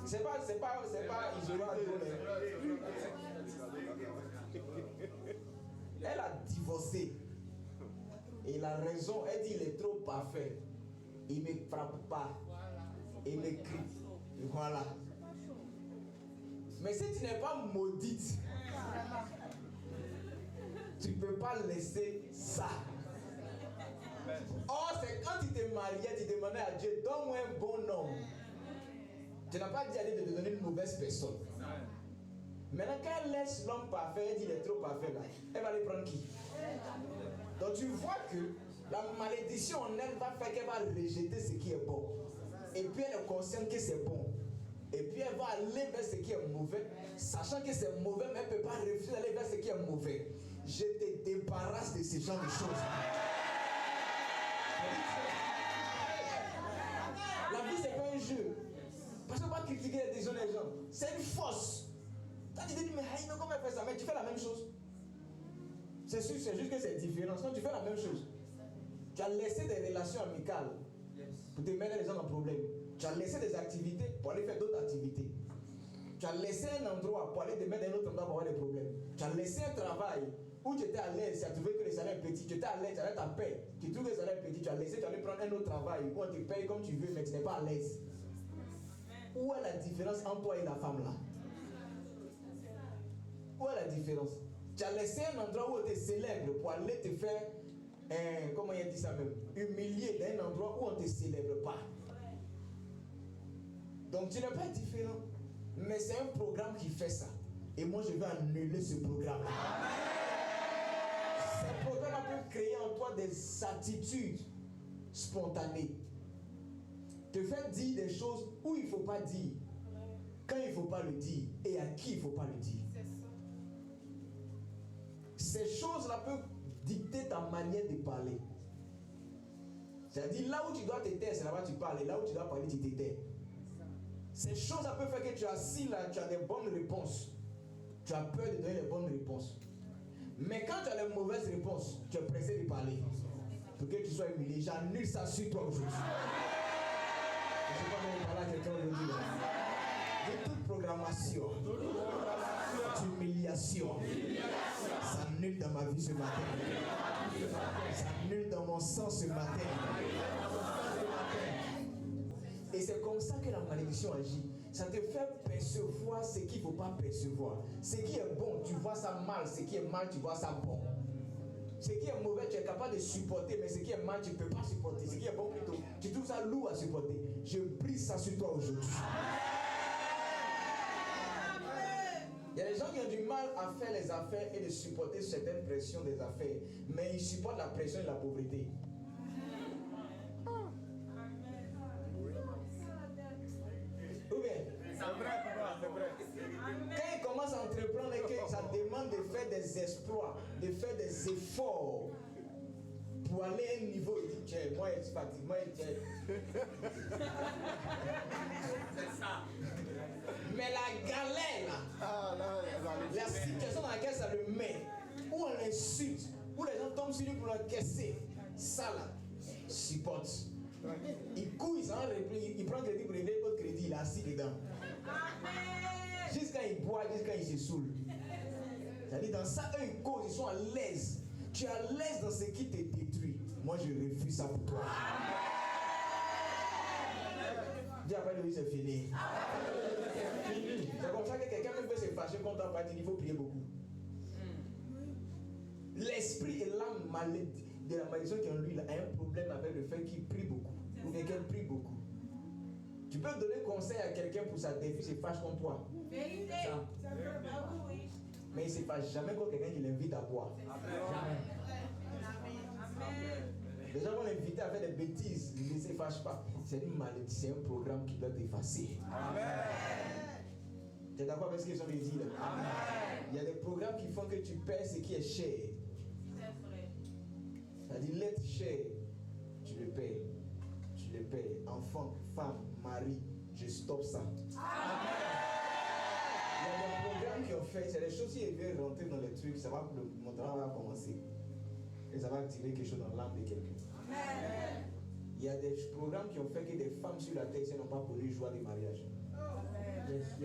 C'est pas isolé à tout. Elle a divorcé. Et la raison, elle dit il est trop parfait. Il ne me frappe pas. Il me crie. Voilà. Mais si tu n'es pas maudite, tu ne peux pas laisser ça. Or, c'est quand tu t'es marié, tu demandais à Dieu, donne-moi un bon homme. Tu n'as pas dit à Dieu de te donner une mauvaise personne. Maintenant, quand elle laisse l'homme parfait, elle dit il est trop parfait là, elle va aller prendre qui? Donc tu vois que la malédiction en elle va faire qu'elle va rejeter ce qui est bon. Et puis elle est consciente que c'est bon. Et puis elle va aller vers ce qui est mauvais, sachant que c'est mauvais, mais elle ne peut pas refuser d'aller vers ce qui est mauvais. Je te débarrasse de ce genre de choses. La vie, c'est pas un jeu. Parce qu'on ne va pas critiquer les décisions des gens. C'est une force. Quand tu te dis, mais comment elle fait ça? Mais tu fais la même chose. C'est sûr, c'est juste que c'est différent. Quand tu fais la même chose, tu as laissé des relations amicales pour te mettre les gens en problème. Tu as laissé des activités pour aller faire d'autres activités. Tu as laissé un endroit pour aller te mettre dans un autre endroit pour avoir des problèmes. Tu as laissé un travail où tu étais à l'aise, tu as trouvé que le salaire est petit. Tu étais à l'aise, tu avais ta paix. Tu trouves que le salaire est petit, tu as laissé, tu allais prendre un autre travail où on te paye comme tu veux, mais tu n'es pas à l'aise. Où est la différence entre toi et la femme là? Où est la différence? Tu as laissé un endroit où tu es célèbre pour aller te faire, comment il dit ça même, humilier dans un endroit où on ne te célèbre pas. Donc tu n'es pas différent. Mais c'est un programme qui fait ça. Et moi je vais annuler ce programme. Ce programme peut créer en toi des attitudes spontanées. Te faire dire des choses où il ne faut pas dire. Quand il ne faut pas le dire. Et à qui il ne faut pas le dire. Ces choses-là peuvent dicter ta manière de parler. C'est-à-dire là où tu dois te taire, c'est là-bas tu parles. Et là où tu dois parler, tu te tais. Ces choses-là peuvent faire que tu es assis là, tu as des bonnes réponses. Tu as peur de donner les bonnes réponses. Mais quand tu as les mauvaises réponses, tu es pressé de parler. Pour que tu sois humilié. J'annule ça sur toi aujourd'hui. Je ne sais pas comment parler à quelqu'un aujourd'hui. De toute programmation d'humiliation s'annule dans ma vie ce matin. S'annule dans mon sang ce matin. Et c'est comme ça que la malédiction agit. Ça te fait percevoir ce qu'il ne faut pas percevoir. Ce qui est bon, tu vois ça mal. Ce qui est mal, tu vois ça bon. Ce qui est mauvais, tu es capable de supporter. Mais ce qui est mal, tu ne peux pas supporter. Ce qui est bon plutôt, tu trouves ça lourd à supporter. Je brise ça sur toi aujourd'hui. qui ont du mal à faire les affaires et de supporter certaines pressions des affaires, mais ils supportent la pression et la pauvreté. Ou bien, C'est vrai, papa, c'est vrai. quand ils commencent à entreprendre et que ça demande de faire des exploits, de faire des efforts pour aller à un niveau, il dit, tiens, moi je suis fatigué, moi je tiens. C'est ça. Mais la galère là, Ah, là, la situation dans laquelle ça le met, où on l'insulte, où les gens tombent sur lui pour l'encaisser, ça là, supporte. Il couille, il prend crédit pour aider l'autre crédit, il est assis dedans. Jusqu'à il boit, jusqu'à il se saoule. C'est-à-dire dans ça, eux ils causent, ils sont à l'aise. Tu es à l'aise dans ce qui te détruit. Moi je refuse ça pour toi. Dis après lui c'est fini. C'est comme ça que quelqu'un même peut se fâcher contre un parti, il faut prier beaucoup. L'esprit et l'âme de la malédiction qui est en lui là, a un problème avec le fait qu'il prie beaucoup. Ou quelqu'un prie beaucoup. Tu peux donner conseil à quelqu'un pour sa défi, il se fâche contre toi. Vérité. Mais il ne se fâche jamais contre quelqu'un qui l'invite à boire. Amen. Les gens vont l'inviter à faire des bêtises, il ne se fâche pas. C'est une malédiction, c'est un programme qui doit t'effacer. Tu es d'accord avec ce qu'ils ont dit là? Il y a des programmes qui font que tu perds ce qui est cher. C'est-à-dire l'être cher, tu le payes. Tu le payes. Enfant, femme, mari, je stoppe ça. Il y a des programmes qui ont fait, c'est des choses qui viennent rentrer dans les trucs, ça va, le montant va commencer. Et ça va activer quelque chose dans l'âme de quelqu'un. Il y a des programmes qui ont fait que des femmes sur la terre n'ont pas connu joie du mariage. Yes,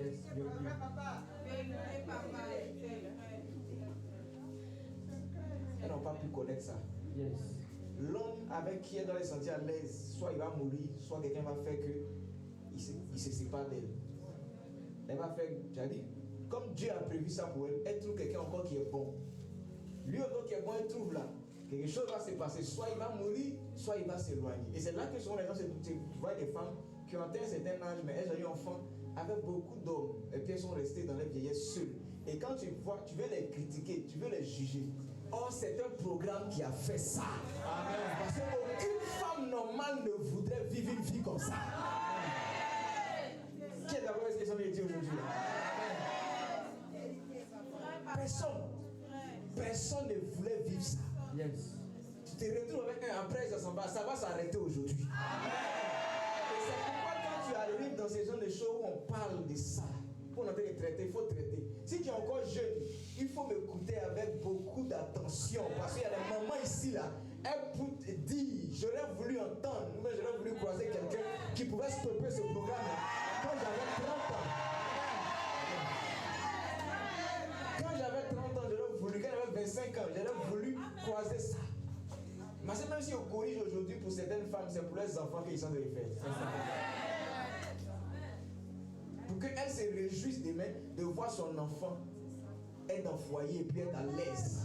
Elles n'ont pas pu connaître ça. yes. L'homme avec qui elle doit se sentir à l'aise, soit il va mourir, soit quelqu'un va faire que il se sépare d'elle. Elle va faire, j'ai dit, comme Dieu a prévu ça pour elle, elle trouve quelqu'un encore qui est bon. Lui encore qui est bon, elle trouve là. Quelque chose va se passer, soit il va mourir, soit il va s'éloigner. Et c'est là que souvent les gens tu vois des femmes qui ont atteint un certain âge, mais elles ont eu enfant avec beaucoup d'hommes, et puis elles sont restées dans leur vieillesse seules. Et quand tu vois, tu veux les critiquer, tu veux les juger. Or, c'est un programme qui a fait ça. Amen. Parce qu'aucune femme normale ne voudrait vivre une vie comme ça. Qui est d'accord avec ce que j'ai dit aujourd'hui? Personne ne voulait vivre ça. Yes. Tu te retrouves avec un après, ça va s'arrêter aujourd'hui. Et c'est pourquoi quand tu arrives dans ces zones de shows où on parle de ça, pour en traiter, il faut traiter. Si tu es encore jeune, il faut m'écouter avec beaucoup d'attention. Parce qu'il y a des mamans ici, là, elles peuvent te dire, j'aurais voulu entendre, mais j'aurais voulu croiser quelqu'un qui pouvait stopper ce programme quand j'avais 30 ans. Quand j'avais 30 ans, j'aurais voulu, quand j'avais 25 ans, j'aurais voulu croiser ça. Mais c'est même si on corrige aujourd'hui pour certaines femmes, c'est pour les enfants qu'ils sont de les faire. Pour qu'elle se réjouisse demain de voir son enfant être dans le foyer et puis être à l'aise.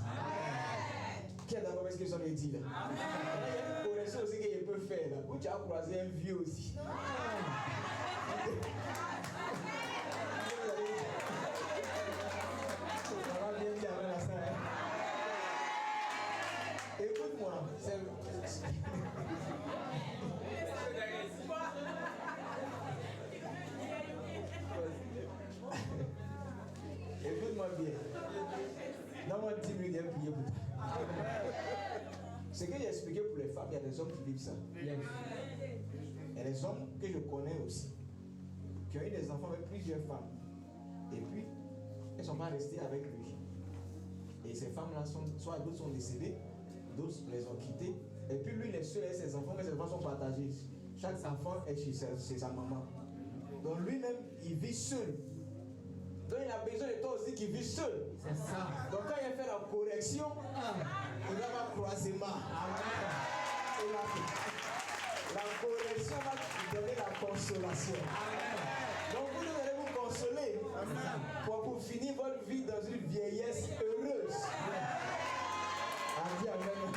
Qui est d'accord avec ce que j'en ai dit là? Il y a une correction aussi qu'il peut faire là. Où tu as croisé un vieux aussi. Ça va bien dire avec la salle. Écoute-moi, écoute-moi bien. Donne-moi 10 minutes et prier pour toi. Ce que j'ai expliqué pour les femmes, il y a des hommes qui vivent ça. Yes. Il y a des hommes que je connais aussi, qui ont eu des enfants avec plusieurs femmes. Et puis, elles ne sont pas restées avec lui. Et ces femmes-là, soit d'autres sont décédées, d'autres les ont quittées. Et puis lui, il est seul avec ses enfants, mais ses enfants sont partagés. Chaque enfant est chez sa maman. Donc lui-même, il vit seul. Donc il a besoin de toi aussi qui vit seul. C'est ça. Donc quand il fait la correction, il va avoir croisement. Et la correction va lui donner la consolation. Donc vous devez vous consoler pour finir votre vie dans une vieillesse heureuse. Amen.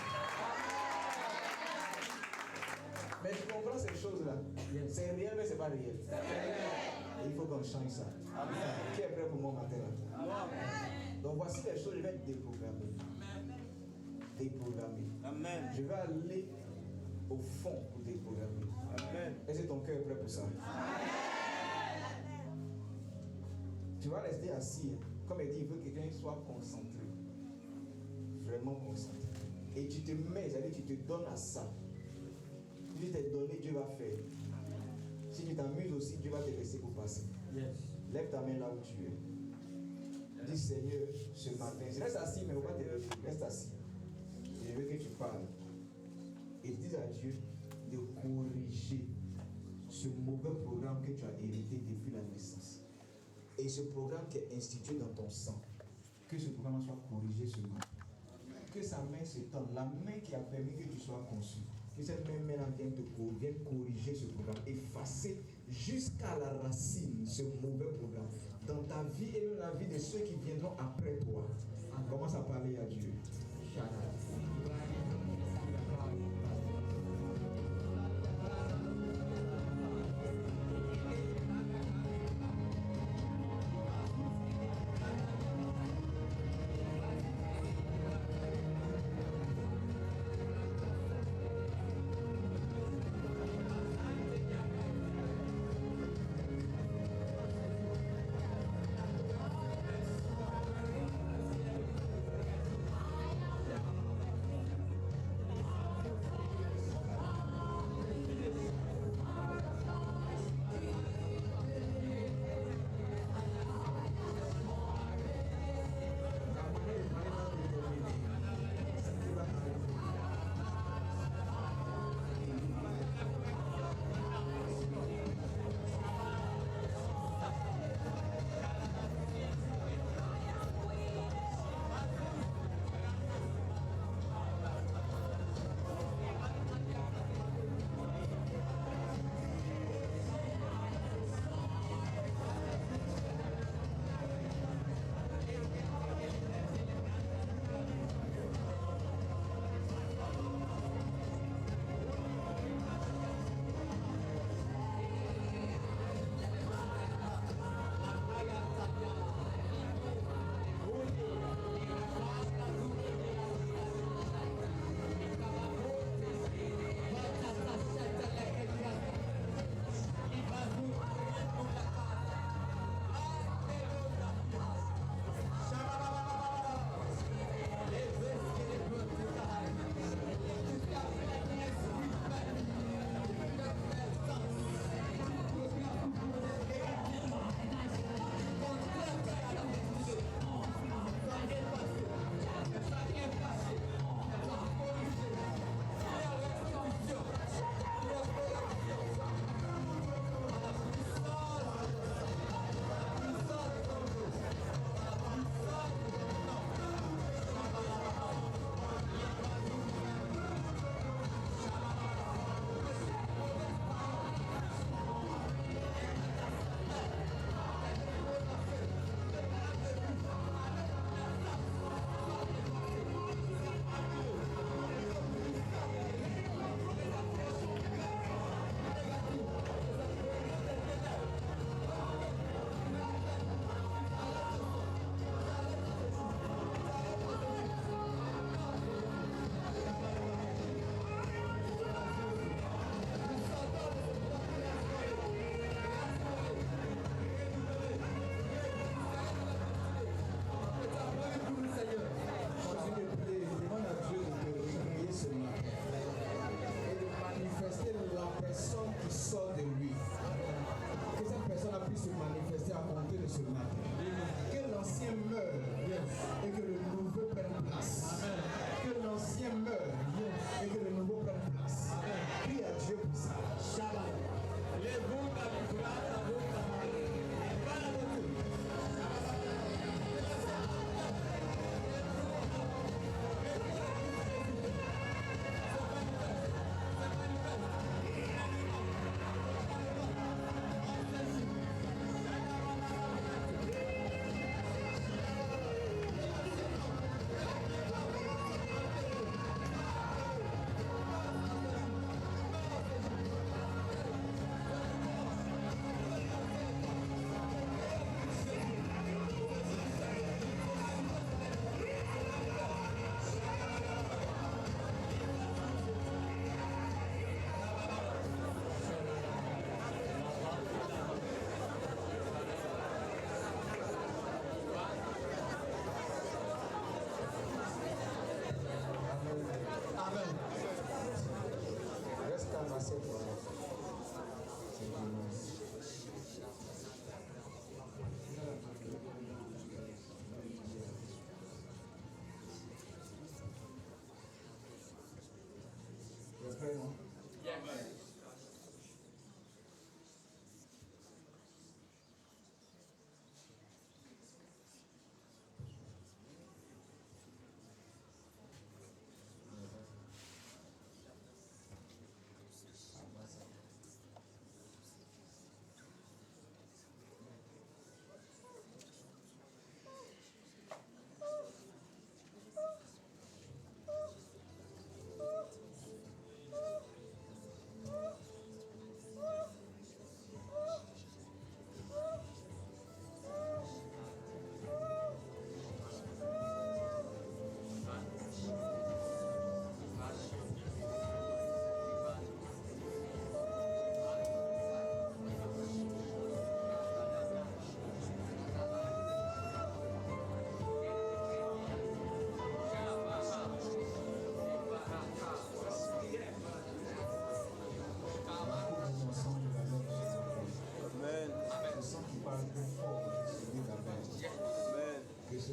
Mais tu comprends ces choses-là? Yes. C'est réel, mais c'est pas réel. Il faut qu'on change ça. Qui est prêt pour moi matin là? Donc voici les choses, je vais déprogrammer. Déprogrammer. Amen. Je vais aller au fond pour déprogrammer. Amen. Est-ce que ton cœur est prêt pour ça? Tu vas rester assis. Comme il dit, il veut que quelqu'un soit concentré. Vraiment concentré. Et tu te mets, c'est-à-dire tu te donnes à ça. Si tu t'es donné, Dieu va faire. Si tu t'amuses aussi, Dieu va te laisser pour passer. Yes. Lève ta main là où tu es. Dis Seigneur, ce matin, reste assis, mais il ne faut pas te lever. Reste assis. Je veux que tu parles. Et dis à Dieu de corriger ce mauvais programme que tu as hérité depuis la naissance. Et ce programme qui est institué dans ton sang, que ce programme soit corrigé ce matin. Que sa main se tende, la main qui a permis que tu sois conçu. Que cette même main vienne corriger ce programme, effacer jusqu'à la racine ce mauvais programme dans ta vie et dans la vie de ceux qui viendront après toi. Commence à parler à Dieu.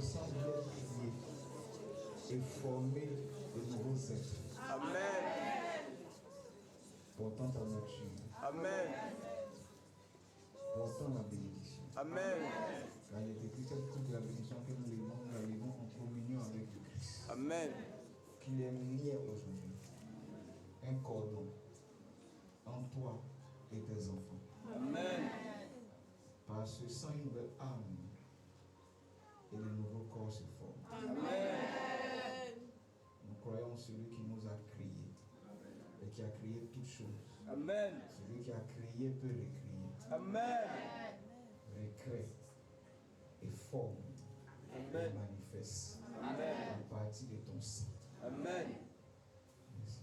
ce sang vient créer et former de nouveaux êtres. Amen. Portant ta nature, Amen. portant la bénédiction. Amen. Car il est écrit cette coupe de la bénédiction que nous la levons en communion avec le Christ. Amen. Qu'il est lié aujourd'hui. Un cordon en toi et tes enfants. Amen. Par ce sang, une nouvelle âme et de nouveaux corps se forment. Amen. Nous croyons en celui qui nous a créés et qui a créé toutes choses. Amen. Celui qui a créé peut recréer. Amen. Recrée et forme et Amen. manifeste Amen. à partir de ton sang. Amen. Merci.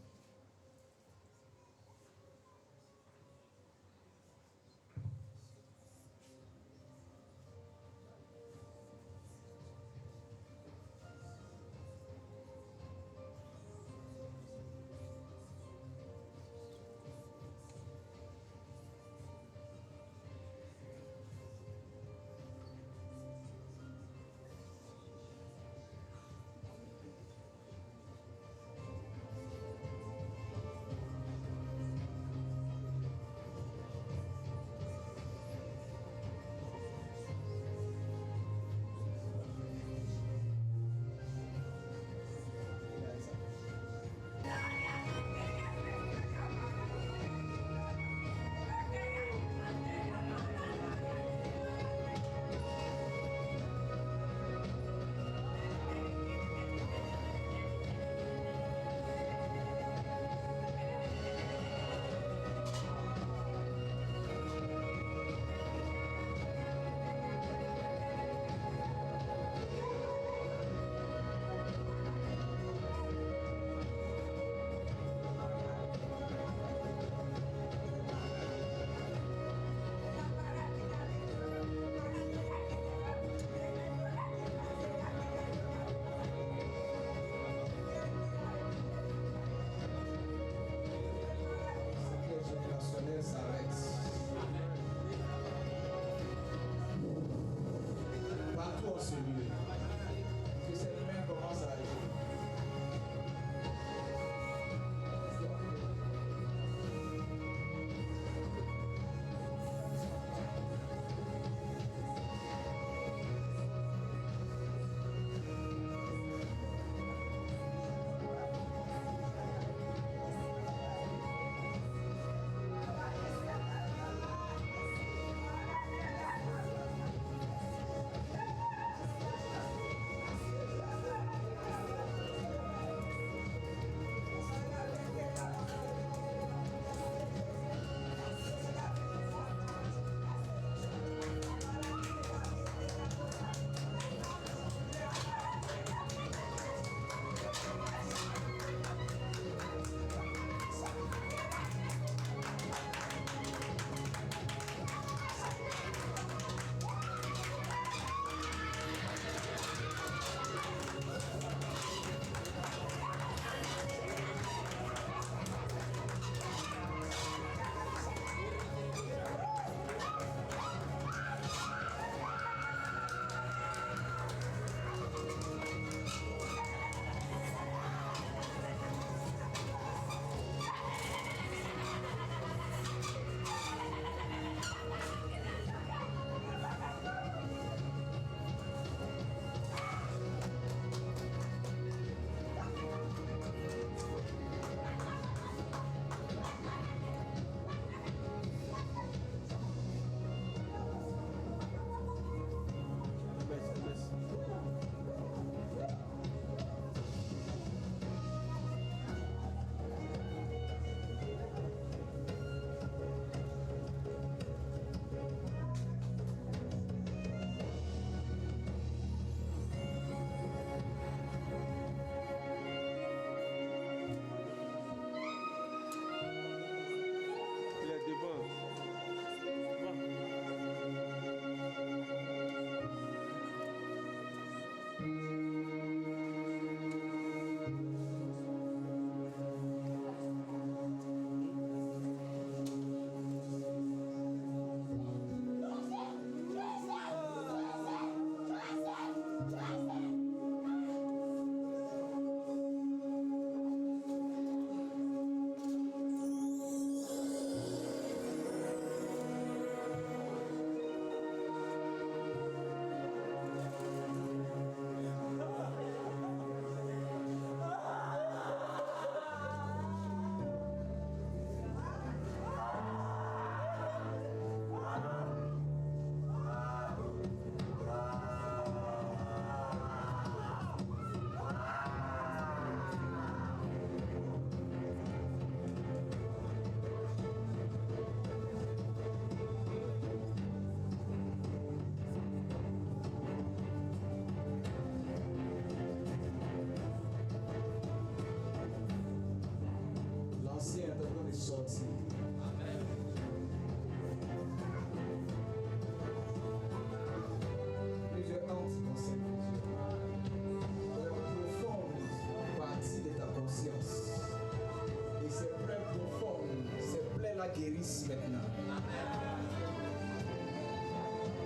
guérisse maintenant.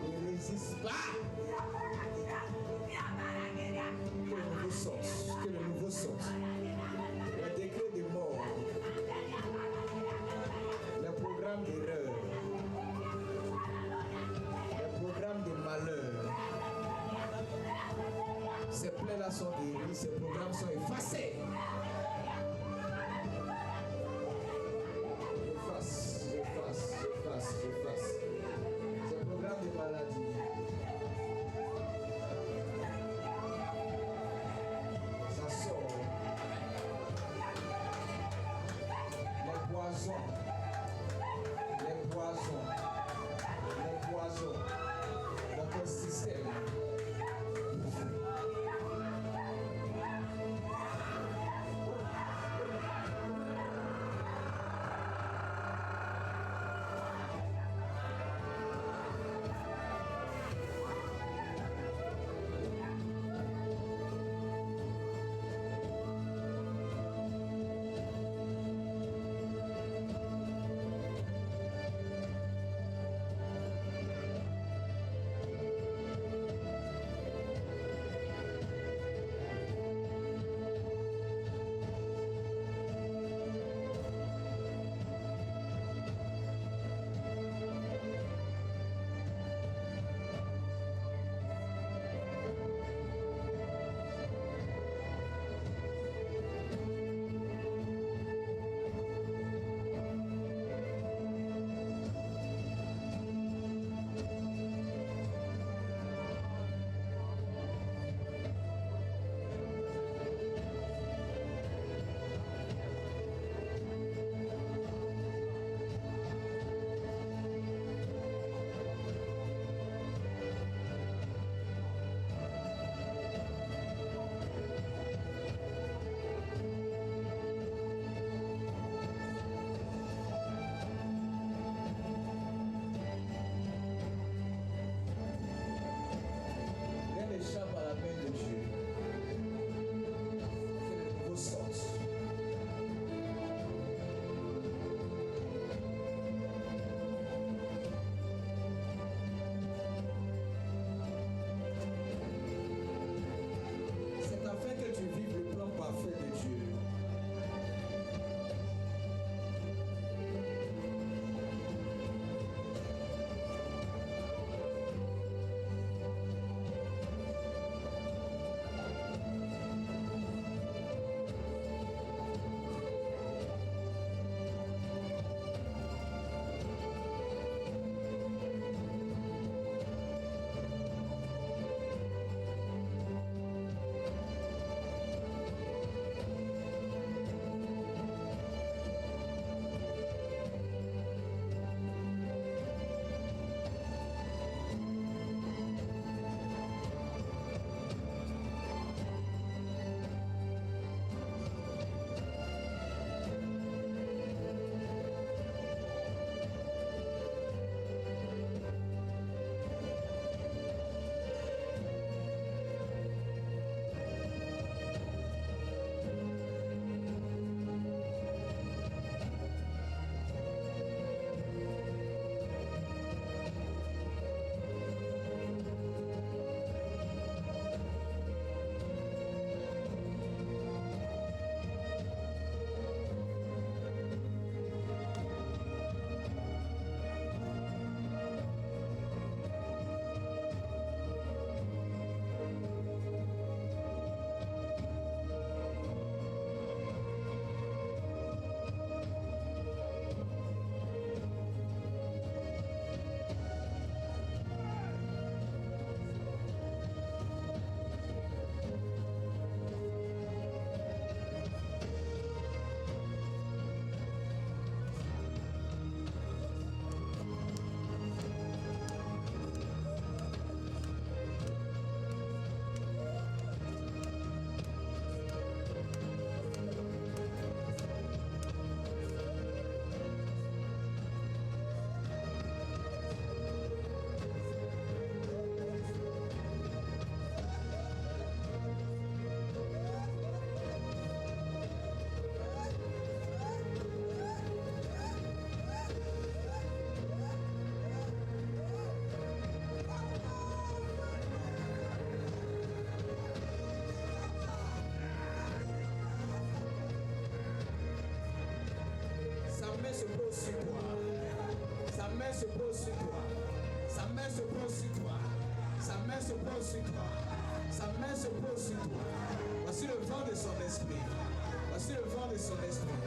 Ne résiste pas. Que le nouveau sorte. Que le nouveau sorte. Les décrets de mort. Les programmes d'erreur. Les programmes de malheur. Ces plaies-là sont guéries. Ces programmes sont effacés. J'efface. Ces programmes de maladie. Ça sort. Les poisons dans ton système. se pose sur toi. Sa main se pose sur toi. Sa main se pose sur toi. Sa main se pose sur toi. Sa main se pose sur toi. Voici le vent de son esprit. Voici le vent de son esprit.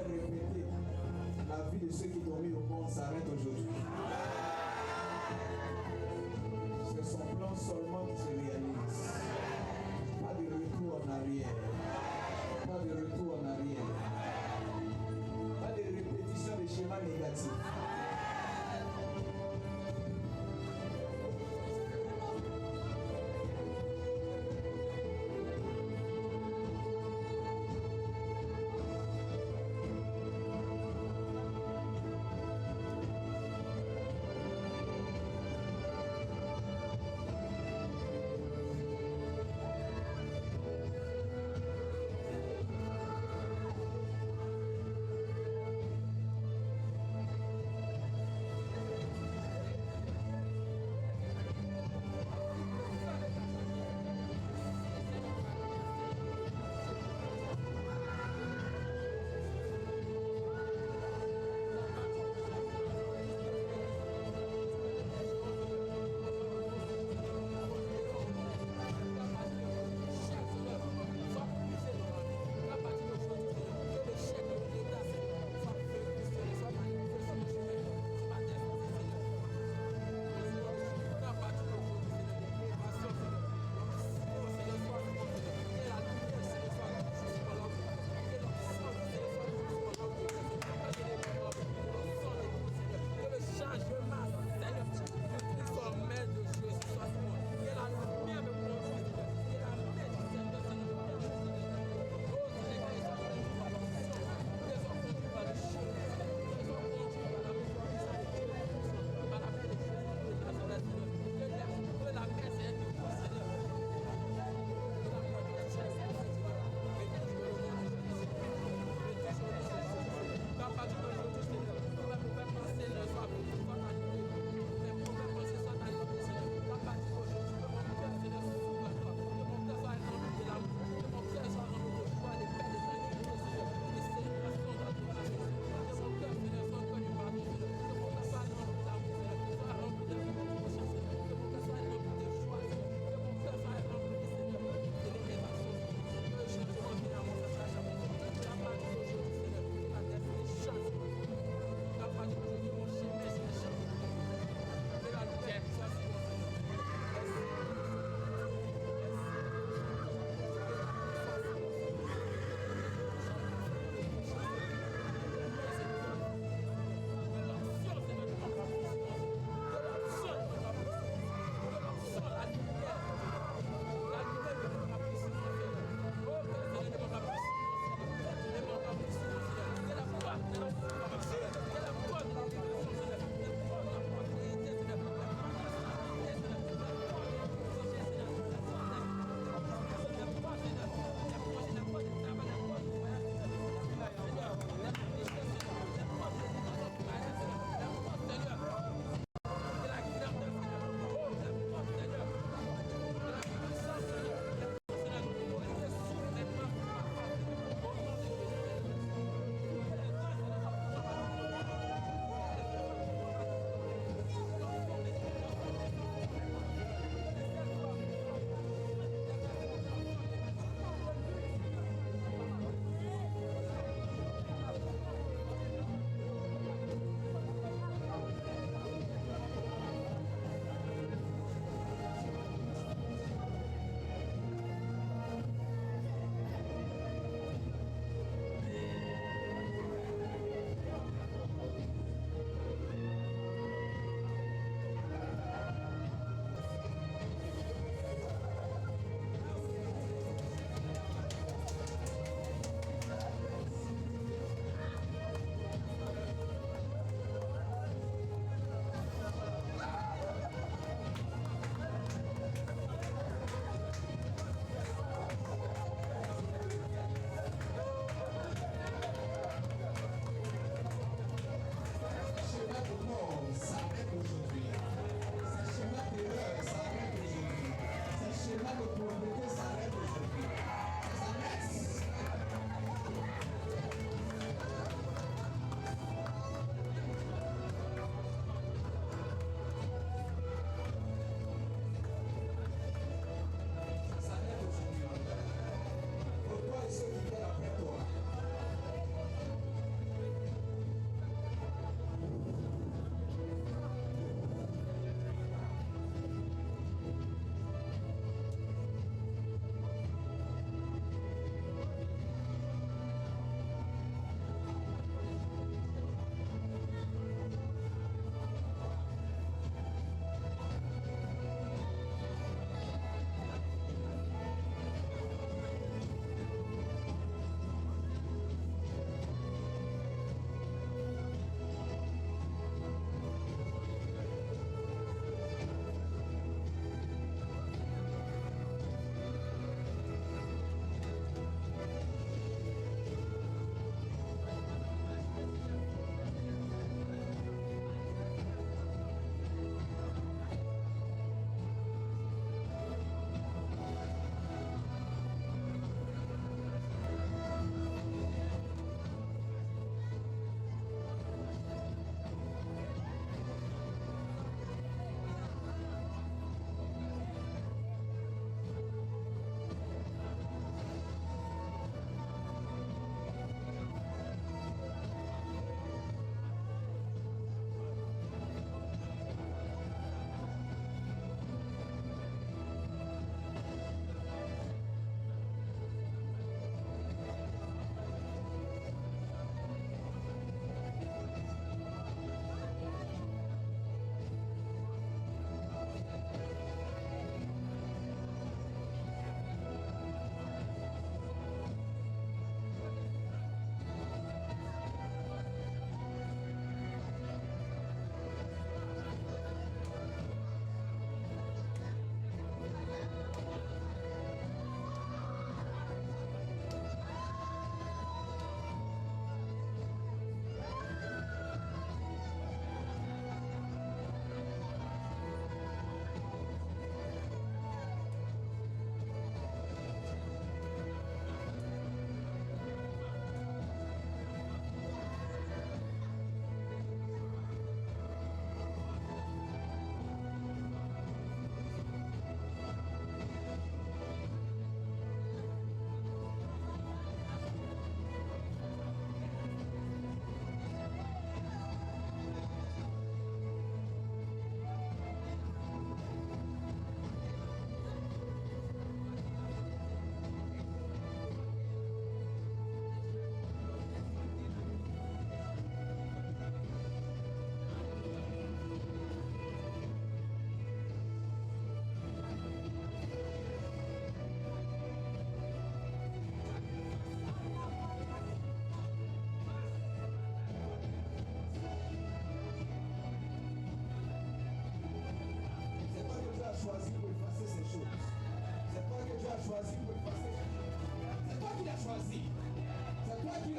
faire répéter. La vie de ceux qui t'ont mis au monde s'arrête aujourd'hui. C'est son plan seulement qui se réalise. Pas de retour en arrière. Pas de retour en arrière. Pas de répétition de schémas négatifs.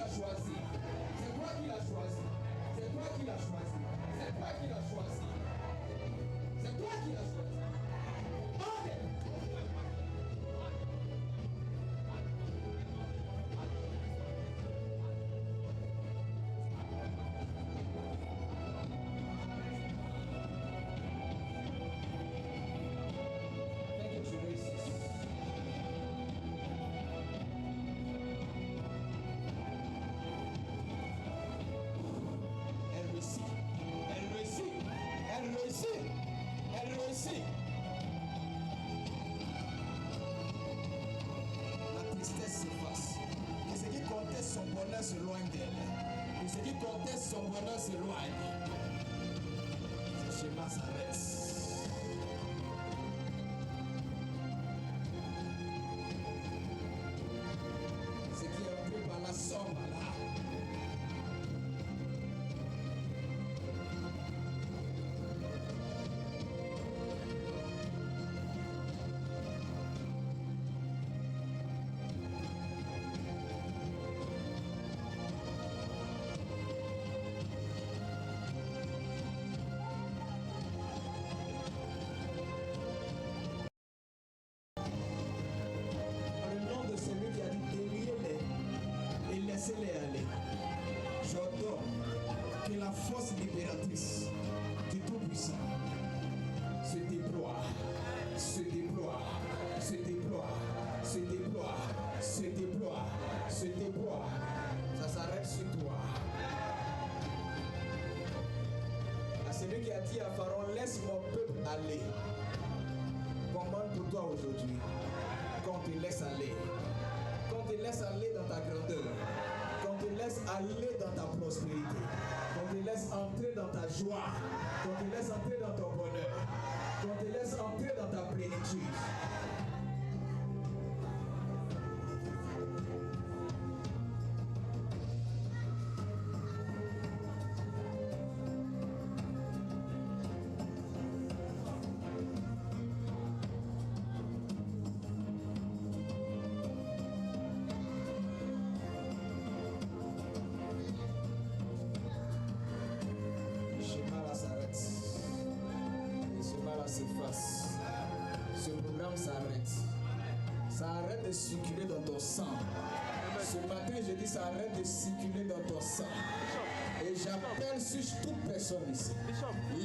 l'as choisi. C'est toi qui l'as choisi. C'est toi qui l'as choisi. C'est toi qui l'as choisi. C'est toi qui l'as choisi. Amen. Elle réussit. La tristesse s'efface. Que ce qui comptait son bonheur s'éloigne d'elle. Que ce qui comptait son bonheur s'éloigne. Ce schéma s'arrête. Ce qui est entré par la somme là. Laissez-les aller. J'ordonne que la force libératrice du Tout-Puissant se déploie, se déploie, se déploie, se déploie, se déploie, se déploie. Ça s'arrête sur toi. À celui qui a dit à Pharaon, laisse mon peuple aller. Commande pour toi aujourd'hui. Quand tu laisses aller. Quand tu laisses aller dans ta grandeur, quand tu laisses aller dans ta prospérité, quand tu laisses entrer dans ta joie, quand tu laisses entrer dans ton bonheur, quand tu laisses entrer dans ta plénitude. S'efface. Ce programme s'arrête. Ça arrête de circuler dans ton sang. Ce matin, je dis ça arrête de circuler dans ton sang. Et j'appelle sur toute personne ici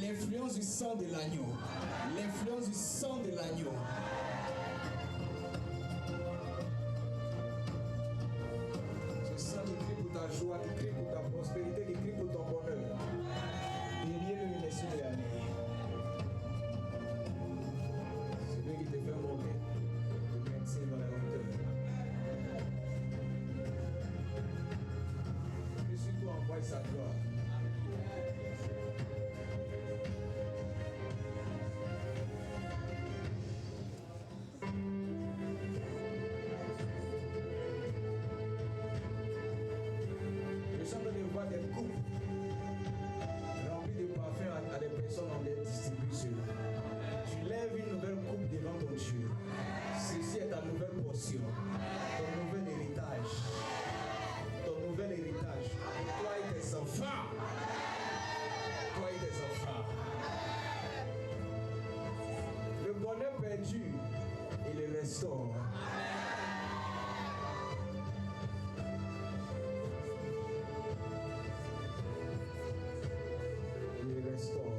l'influence du sang de l'agneau. L'influence du sang de l'agneau. Ce sang qui crie pour ta joie, qui crie pour ta prospérité, qui crie pour ton bonheur. Derrière le laissez les aller. Qui te fait monter, te maintient dans la hauteur. Et surtout envoie sa gloire. Je suis en train de voir des coupes remplies de parfums à des personnes en distribution. Tu lèves une nouvelle coupe devant ton Dieu. Ceci est ta nouvelle portion, ton nouvel héritage. Ton nouvel héritage. Toi et tes enfants. Toi et tes enfants. Le bonheur perdu, il le restaure. Il le restaure.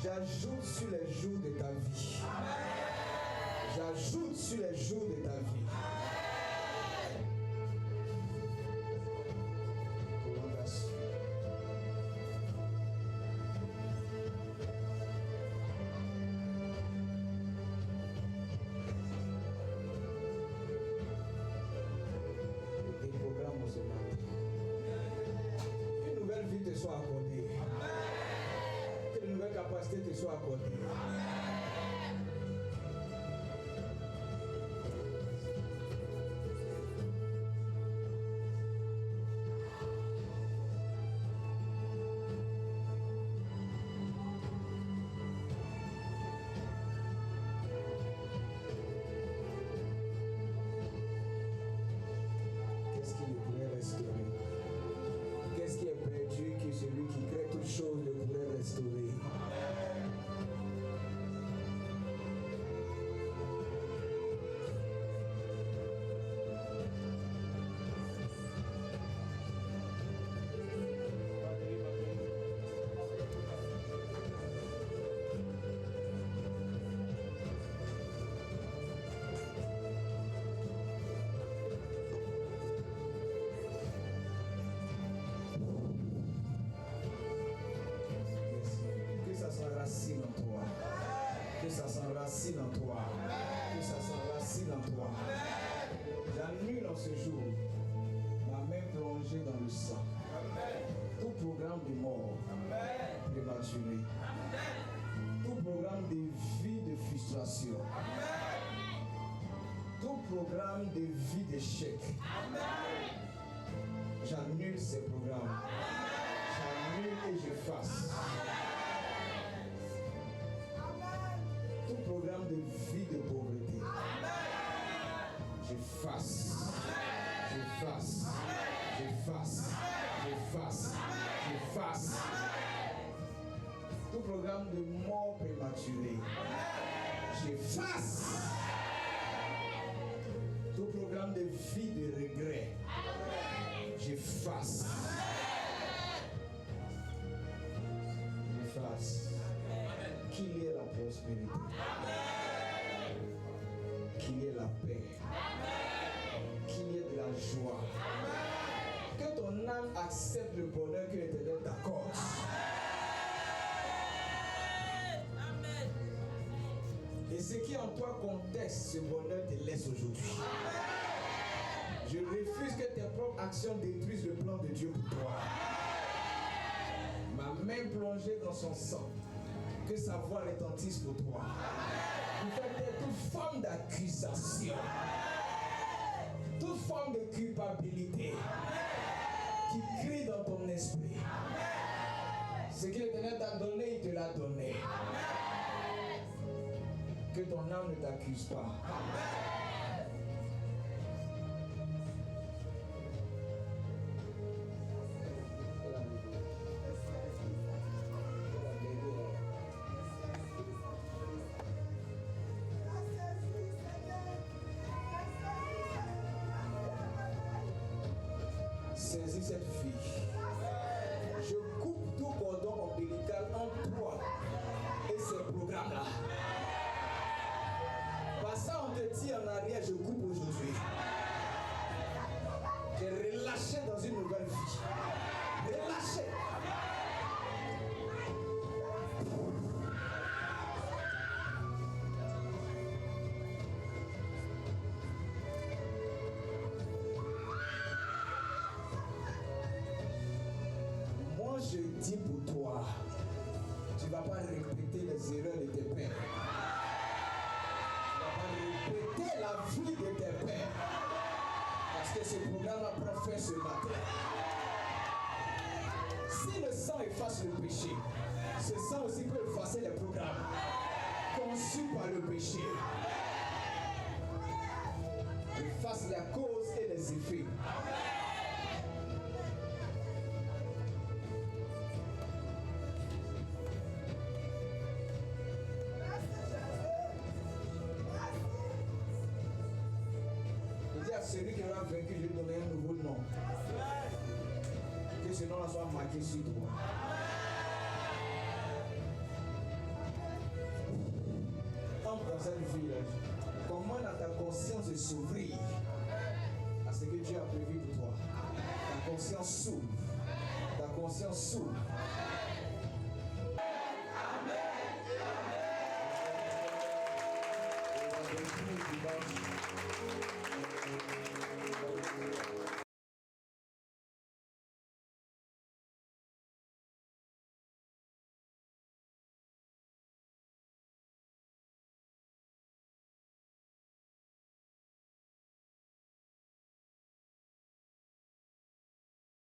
J'ajoute sur les jours de ta vie. J'ajoute sur les jours de ta vie. Prolongation. soient accordées. Que de nouvelles capacités te soient accordées. Qu'est-ce qui le pourrait restaurer? Qu'est-ce qui est perdu que celui qui crée toutes choses le pourrait restaurer? Que ça s'enracine en toi. Que ça s'enracine en toi. Que ça s'enracine en toi. J'annule en ce jour ma main plongée dans le sang. Tout programme de mort prématuré. Tout programme de vie de frustration. Tout programme de vie d'échec. J'annule ces programmes. J'annule et j'efface. Tout programme de vie de pauvreté. J'efface. J'efface. J'efface. J'efface. J'efface. Tout programme de mort prématurée. J'efface. Tout programme de vie de regret. J'efface. J'efface. Qu'il y ait la prospérité. Qu'il y ait la paix. Qu'il y ait de la joie. Que ton âme accepte le bonheur que l'Éternel t'accorde. Et ce qui en toi conteste ce bonheur te laisse aujourd'hui. Je refuse que tes propres actions détruisent le plan de Dieu pour toi. Ma main plongée dans son sang, que sa voix retentisse pour toi. Pour faire taire toute forme d'accusation, toute forme de culpabilité qui crie dans ton esprit. Ce que l'Éternel t'a donné, il te l'a donné. Que ton âme ne t'accuse pas. Saisis cette fille. Je coupe tout cordon ombilical entre toi et ces programmes-là. Passant, on te tire en arrière, je coupe aujourd'hui. J'ai relâché dans une nouvelle vie. Relâché. Moi, je dis pour toi, tu ne vas pas répéter les erreurs de tes pères. Répéter la vie de tes pères. Parce que ce programme a prend fin ce matin. Si le sang efface le péché, ce sang aussi peut effacer les programmes conçus par le péché. Efface la cause et les effets. Celui qui aura vaincu, je lui donnerai un nouveau nom. Que ce nom-là soit marqué sur toi. Entre dans cette vie-là, commande à ta conscience de s'ouvrir à ce que Dieu a prévu pour toi. Ta conscience s'ouvre. Ta conscience s'ouvre.